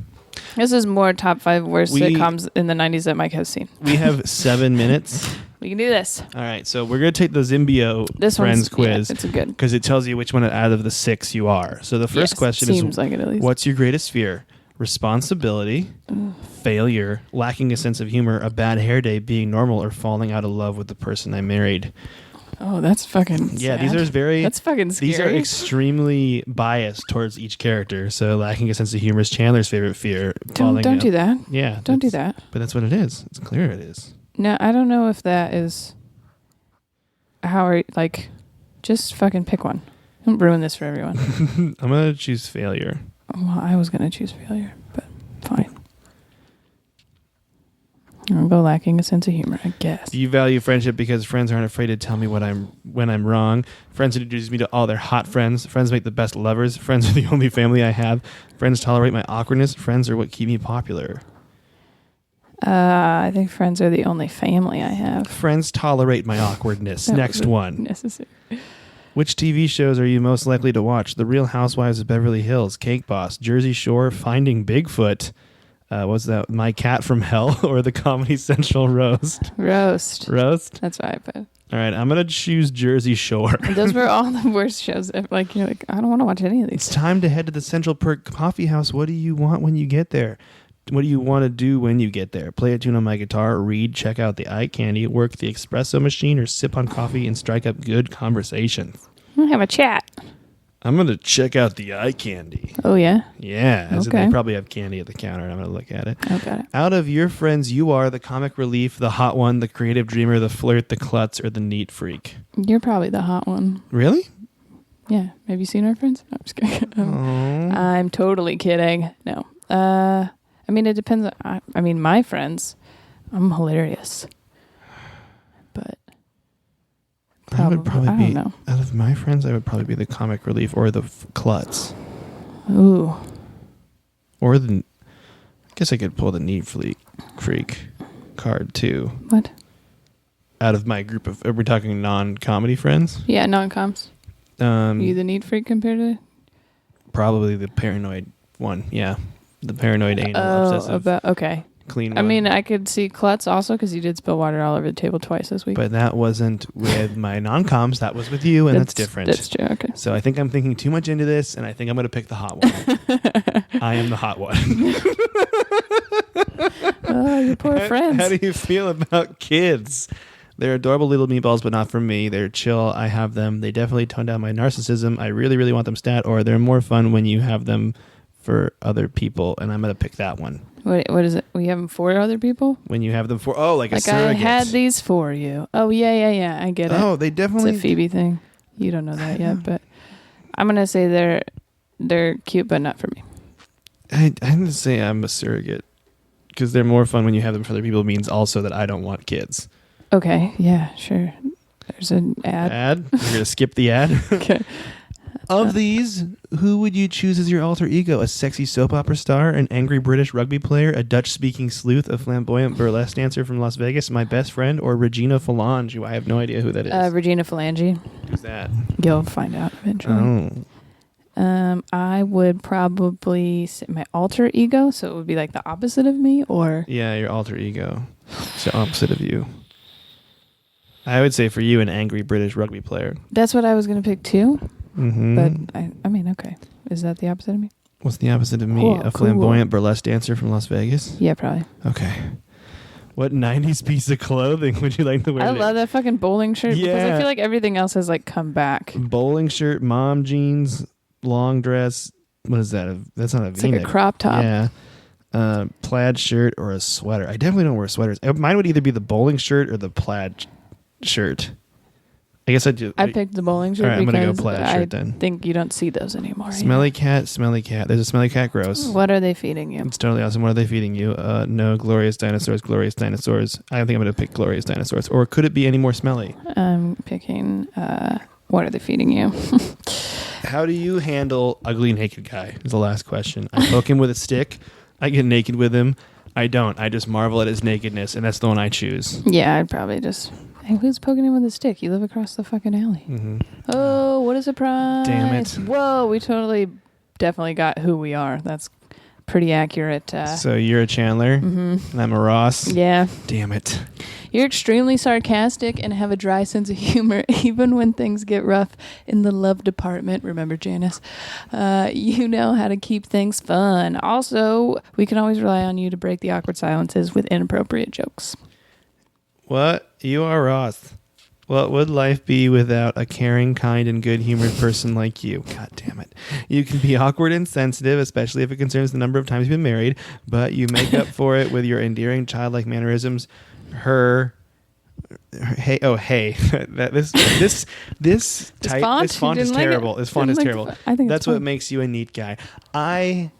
[SPEAKER 2] This is more top 5 worst sitcoms in the 90s that Mike has seen.
[SPEAKER 3] We have 7 minutes.
[SPEAKER 2] We can do this.
[SPEAKER 3] All right, so we're going to take the Zimbio Friends quiz.
[SPEAKER 2] It's good.
[SPEAKER 3] Because it tells you which one out of the 6 you are. So the first question is,
[SPEAKER 2] like it at least.
[SPEAKER 3] What's your greatest fear? Responsibility, failure, lacking a sense of humor, a bad hair day, being normal, or falling out of love with the person I married.
[SPEAKER 2] Oh, that's fucking
[SPEAKER 3] sad.
[SPEAKER 2] These are that's fucking scary.
[SPEAKER 3] These are extremely biased towards each character. So lacking a sense of humor is Chandler's favorite fear.
[SPEAKER 2] Don't do that.
[SPEAKER 3] Yeah.
[SPEAKER 2] Don't do that.
[SPEAKER 3] But that's what it is. It's clear it is.
[SPEAKER 2] No, I don't know if that is just fucking pick one. Don't ruin this for everyone.
[SPEAKER 3] I'm going to choose failure.
[SPEAKER 2] Well, I was going to choose failure, but fine. I'll go lacking a sense of humor, I guess.
[SPEAKER 3] You value friendship because friends aren't afraid to tell me when I'm wrong. Friends introduce me to all their hot friends. Friends make the best lovers. Friends are the only family I have. Friends tolerate my awkwardness. Friends are what keep me popular.
[SPEAKER 2] I think friends are the only family I have.
[SPEAKER 3] Friends tolerate my awkwardness. Next one.
[SPEAKER 2] Necessary.
[SPEAKER 3] Which TV shows are you most likely to watch? The Real Housewives of Beverly Hills, Cake Boss, Jersey Shore, Finding Bigfoot. What's that? My Cat from Hell, or the Comedy Central Roast?
[SPEAKER 2] Roast. That's what I put.
[SPEAKER 3] All right, I'm going to choose Jersey Shore.
[SPEAKER 2] Those were all the worst shows. Like, you're like, I don't want to watch any of these.
[SPEAKER 3] It's time to head to the Central Perk Coffee House. What do you want when you get there? What do you want to do when you get there? Play a tune on my guitar, read, check out the eye candy, work the espresso machine, or sip on coffee and strike up good conversation?
[SPEAKER 2] We'll have a chat.
[SPEAKER 3] I'm going to check out the eye candy.
[SPEAKER 2] Oh, yeah?
[SPEAKER 3] Yeah. As
[SPEAKER 2] okay.
[SPEAKER 3] they probably have candy at the counter, and I'm going to look at it.
[SPEAKER 2] Oh, got it.
[SPEAKER 3] Out of your friends, you are the comic relief, the hot one, the creative dreamer, the flirt, the klutz, or the neat freak.
[SPEAKER 2] You're probably the hot one.
[SPEAKER 3] Really?
[SPEAKER 2] Yeah. Have you seen our friends? No, I'm just kidding. I'm totally kidding. No. I mean, it depends. I mean, my friends, I'm hilarious. But
[SPEAKER 3] I would probably
[SPEAKER 2] I
[SPEAKER 3] be,
[SPEAKER 2] don't know.
[SPEAKER 3] out of my friends, I would probably be the comic relief or the klutz.
[SPEAKER 2] Ooh.
[SPEAKER 3] Or I guess I could pull the neat freak card too.
[SPEAKER 2] What?
[SPEAKER 3] Out of my group of, are we talking non-comedy friends?
[SPEAKER 2] Yeah, non-coms. You the neat freak compared to?
[SPEAKER 3] Probably the paranoid one, yeah. The paranoid anal obsessive.
[SPEAKER 2] Okay.
[SPEAKER 3] Clean one.
[SPEAKER 2] I mean, I could see klutz also because you did spill water all over the table twice this week.
[SPEAKER 3] But that wasn't with my non-coms. That was with you, and that's different.
[SPEAKER 2] That's true, okay.
[SPEAKER 3] So I think I'm thinking too much into this, and I think I'm going to pick the hot one. I am the hot one.
[SPEAKER 2] Oh, your poor friends.
[SPEAKER 3] How do you feel about kids? They're adorable little meatballs, but not for me. They're chill. I have them. They definitely tone down my narcissism. I really, really want them stat, or they're more fun when you have them for other people, and I'm going to pick that one.
[SPEAKER 2] What is it? We have them for other people?
[SPEAKER 3] When you have them for, like a
[SPEAKER 2] I
[SPEAKER 3] surrogate.
[SPEAKER 2] had these for you. Oh, yeah. I get it.
[SPEAKER 3] Oh, they definitely...
[SPEAKER 2] It's a Phoebe thing. You don't know that yet, but I'm going to say they're cute, but not for me.
[SPEAKER 3] I'm going to say I'm a surrogate, because they're more fun when you have them for other people means also that I don't want kids.
[SPEAKER 2] Okay, yeah, sure. There's an ad.
[SPEAKER 3] You're going to skip the ad?
[SPEAKER 2] Okay.
[SPEAKER 3] Of these, who would you choose as your alter ego? A sexy soap opera star, an angry British rugby player, a Dutch-speaking sleuth, a flamboyant burlesque dancer from Las Vegas, my best friend, or Regina Phalange, who I have no idea who that is.
[SPEAKER 2] Regina Phalange.
[SPEAKER 3] Who's that?
[SPEAKER 2] You'll find out eventually.
[SPEAKER 3] Oh.
[SPEAKER 2] I would probably say my alter ego, so it would be like the opposite of me, or...
[SPEAKER 3] Yeah, your alter ego. It's the opposite of you. I would say for you, an angry British rugby player.
[SPEAKER 2] That's what I was going to pick too.
[SPEAKER 3] Mm-hmm.
[SPEAKER 2] But I mean, okay. Is that the opposite of me?
[SPEAKER 3] What's the opposite of me?
[SPEAKER 2] Cool,
[SPEAKER 3] a flamboyant burlesque dancer from Las Vegas?
[SPEAKER 2] Yeah, probably.
[SPEAKER 3] Okay. What 90s piece of clothing would you like to wear?
[SPEAKER 2] I love that fucking bowling shirt because I feel like everything else has like come back.
[SPEAKER 3] Bowling shirt, mom jeans, long dress. What is that? That's not a
[SPEAKER 2] It's
[SPEAKER 3] V-neck.
[SPEAKER 2] like a crop top.
[SPEAKER 3] Yeah. Plaid shirt or a sweater. I definitely don't wear sweaters. Mine would either be the bowling shirt or the plaid shirt. I guess I do.
[SPEAKER 2] I picked the bowling shirt.
[SPEAKER 3] All right, I'm
[SPEAKER 2] because
[SPEAKER 3] going to go plaid shirt then.
[SPEAKER 2] I think you don't see those anymore.
[SPEAKER 3] Smelly cat. There's a smelly cat gross.
[SPEAKER 2] What are they feeding you?
[SPEAKER 3] It's totally awesome. What are they feeding you? No, glorious dinosaurs. I think I'm going to pick glorious dinosaurs. Or could it be any more smelly?
[SPEAKER 2] I'm picking, what are they feeding you?
[SPEAKER 3] How do you handle ugly naked guy is the last question. I poke him with a stick. I get naked with him. I don't. I just marvel at his nakedness, and that's the one I choose.
[SPEAKER 2] Yeah, I'd probably just... Hey, who's poking him with a stick? You live across the fucking alley.
[SPEAKER 3] Mm-hmm.
[SPEAKER 2] Oh, what a surprise.
[SPEAKER 3] Damn it.
[SPEAKER 2] Whoa, we definitely got who we are. That's pretty accurate.
[SPEAKER 3] So you're a Chandler, and I'm a Ross.
[SPEAKER 2] Yeah.
[SPEAKER 3] Damn it.
[SPEAKER 2] You're extremely sarcastic and have a dry sense of humor, even when things get rough in the love department. Remember, Janice? You know how to keep things fun. Also, we can always rely on you to break the awkward silences with inappropriate jokes.
[SPEAKER 3] What? You are Ross. What would life be without a caring, kind, and good-humored person like you? God damn it. You can be awkward and sensitive, especially if it concerns the number of times you've been married, but you make up for it with your endearing, childlike mannerisms. Hey. This font is terrible. This font is terrible.
[SPEAKER 2] I think
[SPEAKER 3] that's what makes you a neat guy. I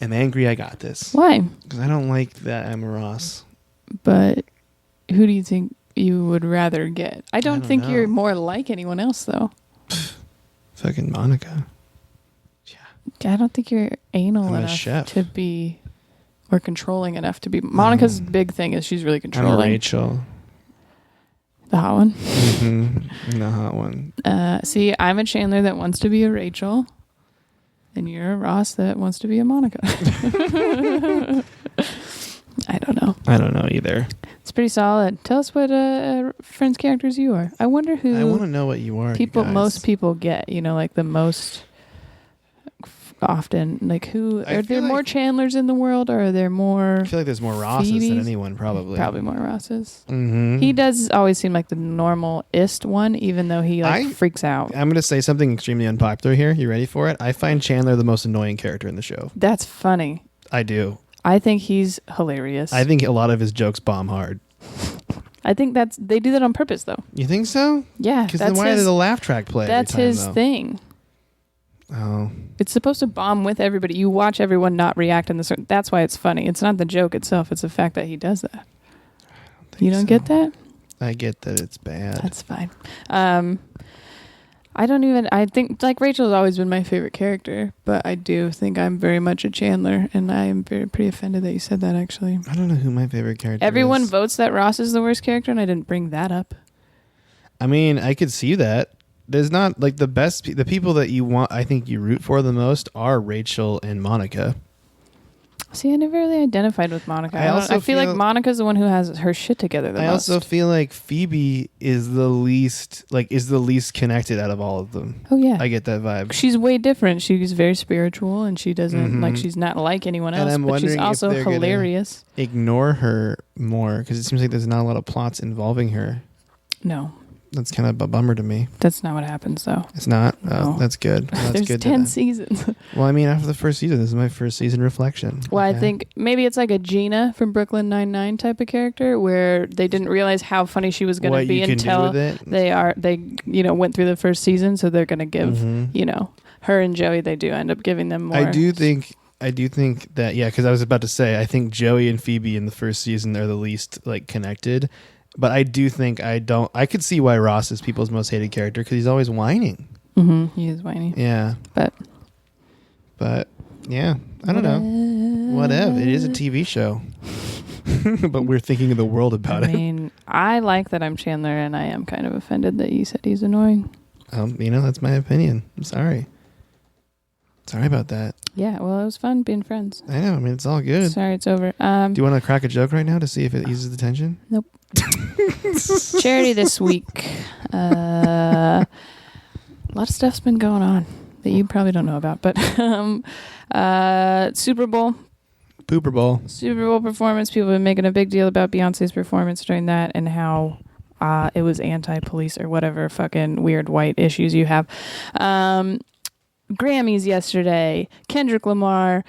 [SPEAKER 3] am angry I got this.
[SPEAKER 2] Why?
[SPEAKER 3] Because I don't like that I'm a Ross.
[SPEAKER 2] But who do you think you would rather get? I don't think
[SPEAKER 3] know.
[SPEAKER 2] you're more like anyone else, though.
[SPEAKER 3] Fucking Monica.
[SPEAKER 2] I don't think you're anal
[SPEAKER 3] I'm a
[SPEAKER 2] enough
[SPEAKER 3] chef.
[SPEAKER 2] to be, or controlling enough to be. Monica's big thing is she's really controlling.
[SPEAKER 3] I'm Rachel.
[SPEAKER 2] The hot one.
[SPEAKER 3] Mm-hmm. The hot one.
[SPEAKER 2] See, I'm a Chandler that wants to be a Rachel, and you're a Ross that wants to be a Monica. I don't know.
[SPEAKER 3] I don't know either.
[SPEAKER 2] It's pretty solid. Tell us what Friends characters you are. I wonder who.
[SPEAKER 3] I want to know what you are.
[SPEAKER 2] People,
[SPEAKER 3] you guys.
[SPEAKER 2] most people get. Like the most often. Like who
[SPEAKER 3] I
[SPEAKER 2] are
[SPEAKER 3] feel
[SPEAKER 2] there more
[SPEAKER 3] like-
[SPEAKER 2] Chandlers in the world, or are there more?
[SPEAKER 3] I feel like there's more Rosses than
[SPEAKER 2] Phoebes?
[SPEAKER 3] anyone, probably.
[SPEAKER 2] Probably more Rosses.
[SPEAKER 3] Mm-hmm.
[SPEAKER 2] He does always seem like the normalist one, even though he freaks out.
[SPEAKER 3] I'm going to say something extremely unpopular here. You ready for it? I find Chandler the most annoying character in the show.
[SPEAKER 2] That's funny.
[SPEAKER 3] I do.
[SPEAKER 2] I think he's hilarious.
[SPEAKER 3] I think a lot of his jokes bomb hard.
[SPEAKER 2] I think they do that on purpose, though.
[SPEAKER 3] You think so?
[SPEAKER 2] Yeah,
[SPEAKER 3] Because then why did the laugh track play?
[SPEAKER 2] That's
[SPEAKER 3] every time,
[SPEAKER 2] his
[SPEAKER 3] though?
[SPEAKER 2] thing.
[SPEAKER 3] Oh.
[SPEAKER 2] It's supposed to bomb with everybody. You watch everyone not react in the certain. That's why it's funny. It's not the joke itself. It's the fact that he does that. You don't get that?
[SPEAKER 3] I get that it's bad.
[SPEAKER 2] That's fine. I think like Rachel's always been my favorite character, but I do think I'm very much a Chandler, and I am pretty offended that you said that, actually.
[SPEAKER 3] I don't know who my favorite character
[SPEAKER 2] Everyone
[SPEAKER 3] is.
[SPEAKER 2] votes that Ross is the worst character, and I didn't bring that up.
[SPEAKER 3] I mean, I could see that. There's not like the people that you want, I think you root for the most are Rachel and Monica.
[SPEAKER 2] See, I never really identified with Monica.
[SPEAKER 3] I
[SPEAKER 2] I feel like Monica's the one who has her shit together the most.
[SPEAKER 3] I also feel like Phoebe is the least connected out of all of them.
[SPEAKER 2] Oh yeah,
[SPEAKER 3] I get that vibe.
[SPEAKER 2] She's way different. She's very spiritual, and she doesn't she's not like anyone else.
[SPEAKER 3] I'm
[SPEAKER 2] But she's
[SPEAKER 3] wondering if
[SPEAKER 2] also
[SPEAKER 3] they're gonna
[SPEAKER 2] hilarious.
[SPEAKER 3] Ignore her more because it seems like there's not a lot of plots involving her.
[SPEAKER 2] No,
[SPEAKER 3] That's kind of a bummer to me.
[SPEAKER 2] that's not what happens though.
[SPEAKER 3] It's not.
[SPEAKER 2] No.
[SPEAKER 3] Oh, that's good. Well, that's
[SPEAKER 2] There's
[SPEAKER 3] good.
[SPEAKER 2] 10 seasons.
[SPEAKER 3] Well, I mean, after the first season, this is my first season reflection.
[SPEAKER 2] Well,
[SPEAKER 3] Okay.
[SPEAKER 2] I think maybe it's like a Gina from Brooklyn Nine-Nine type of character where they didn't realize how funny she was going to
[SPEAKER 3] what
[SPEAKER 2] be
[SPEAKER 3] you can
[SPEAKER 2] until
[SPEAKER 3] do with it.
[SPEAKER 2] they went through the first season, so they're going to give her and Joey, they do end up giving them more.
[SPEAKER 3] I do think that because I was about to say I think Joey and Phoebe in the first season are the least connected, but I do think I could see why Ross is people's most hated character because he's always whining.
[SPEAKER 2] Mm-hmm. He is whiny.
[SPEAKER 3] Yeah, but yeah, I don't know. Whatever. It is a TV show, but we're thinking of the world about
[SPEAKER 2] I mean, I like that I'm Chandler, and I am kind of offended that you said he's annoying.
[SPEAKER 3] it. That's my opinion. I'm sorry. Sorry about that.
[SPEAKER 2] Yeah, well, it was fun being friends.
[SPEAKER 3] I know. I mean, it's all good.
[SPEAKER 2] Sorry, it's over.
[SPEAKER 3] Do you want to crack a joke right now to see if it eases the tension?
[SPEAKER 2] Nope. Charity this week. A lot of stuff's been going on that you probably don't know about, but Super Bowl performance. People have been making a big deal about Beyonce's performance during that and how it was anti-police or whatever fucking weird white issues you have. Grammys yesterday. Kendrick Lamar,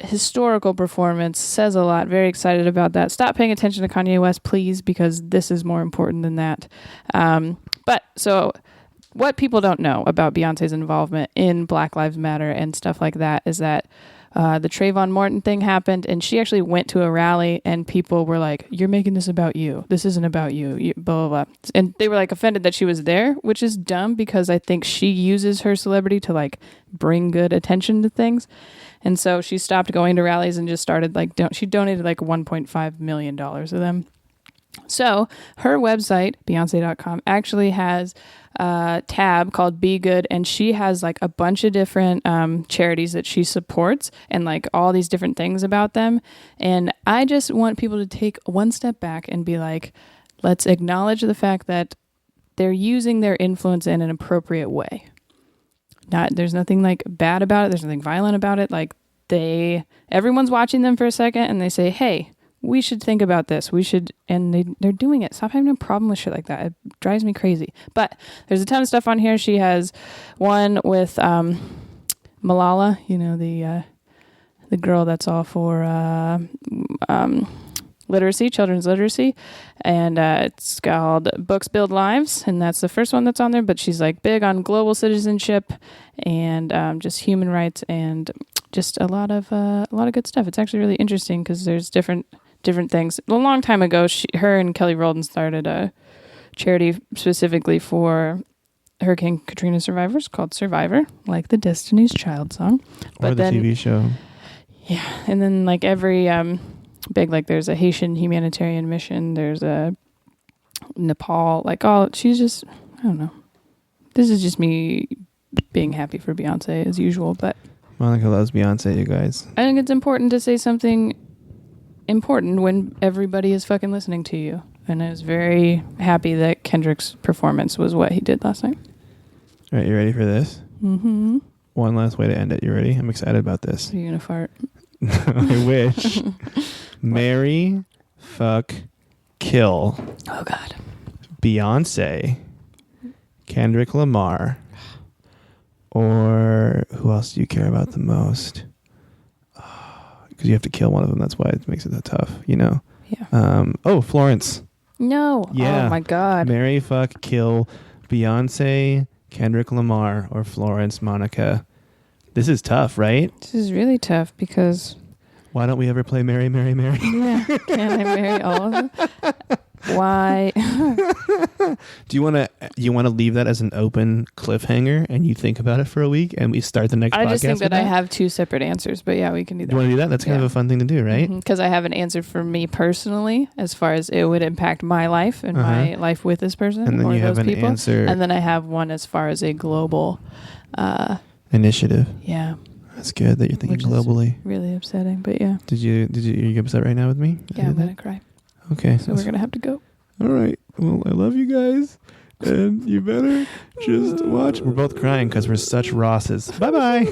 [SPEAKER 2] historical performance, says a lot. Very excited about that. Stop paying attention to Kanye West, please, because this is more important than that. So what people don't know about Beyonce's involvement in Black Lives Matter and stuff like that is that the Trayvon Martin thing happened, and she actually went to a rally, and people were like, "You're making this about you. This isn't about you." Blah, blah, blah. And they were offended that she was there, which is dumb because I think she uses her celebrity to bring good attention to things. And so she stopped going to rallies and just started she donated $1.5 million of them. So her website, Beyonce.com, actually has a tab called Be Good, and she has a bunch of different charities that she supports and all these different things about them. And I just want people to take one step back and be let's acknowledge the fact that they're using their influence in an appropriate way. There's nothing bad about it. There's nothing violent about it. Everyone's watching them for a second and they say, "Hey, we should think about this. We should," and they're doing it. Stop having a problem with shit like that. It drives me crazy. But there's a ton of stuff on here. She has one with Malala, the girl that's all for literacy, children's literacy, and it's called Books Build Lives, and that's the first one that's on there. But she's big on global citizenship and just human rights and just a lot of good stuff. It's actually really interesting because there's different different things. A long time ago, her and Kelly Rowland started a charity specifically for Hurricane Katrina survivors called Survivor, like the Destiny's Child song.
[SPEAKER 3] Or the TV show.
[SPEAKER 2] Yeah, and then like every big, like there's a Haitian humanitarian mission, there's a Nepal, like she's just, I don't know. This is just me being happy for Beyonce as usual, but
[SPEAKER 3] Monica loves Beyonce, you guys.
[SPEAKER 2] I think it's important to say something important when everybody is fucking listening to you. And I was very happy that Kendrick's performance was what he did last night.
[SPEAKER 3] All right, you ready for this?
[SPEAKER 2] Mm-hmm.
[SPEAKER 3] One last way to end it. You ready? I'm excited about this.
[SPEAKER 2] Are you gonna fart?
[SPEAKER 3] I wish. Marry, fuck, kill.
[SPEAKER 2] Oh God.
[SPEAKER 3] Beyonce, Kendrick Lamar, or who else do you care about the most? Because you have to kill one of them. That's why it makes it that tough, you know?
[SPEAKER 2] Yeah.
[SPEAKER 3] Florence.
[SPEAKER 2] No.
[SPEAKER 3] Yeah.
[SPEAKER 2] Oh my God.
[SPEAKER 3] Marry, fuck, kill Beyonce, Kendrick Lamar, or Florence Monica. This is tough, right?
[SPEAKER 2] This is really tough because...
[SPEAKER 3] Why don't we ever play Marry, Marry, Marry?
[SPEAKER 2] Yeah. Can I marry all of them? Why?
[SPEAKER 3] Do you want to leave that as an open cliffhanger and you think about it for a week and we start the next podcast?
[SPEAKER 2] I just think
[SPEAKER 3] with
[SPEAKER 2] that I have two separate answers, but yeah, we can do that.
[SPEAKER 3] You want to do that? That's kind of a fun thing to do, right?
[SPEAKER 2] Because I have an answer for me personally as far as it would impact my life and my life with this person
[SPEAKER 3] and then
[SPEAKER 2] or
[SPEAKER 3] you have
[SPEAKER 2] those
[SPEAKER 3] an
[SPEAKER 2] people.
[SPEAKER 3] Answer
[SPEAKER 2] and then I have one as far as a global
[SPEAKER 3] initiative.
[SPEAKER 2] Yeah.
[SPEAKER 3] That's good that you're thinking globally.
[SPEAKER 2] Really upsetting, but yeah.
[SPEAKER 3] Are you upset right now with me?
[SPEAKER 2] Yeah, I'm going to cry.
[SPEAKER 3] Okay.
[SPEAKER 2] So we're going to have to go.
[SPEAKER 3] All right. Well, I love you guys. And you better just watch. We're both crying because we're such Rosses. Bye-bye.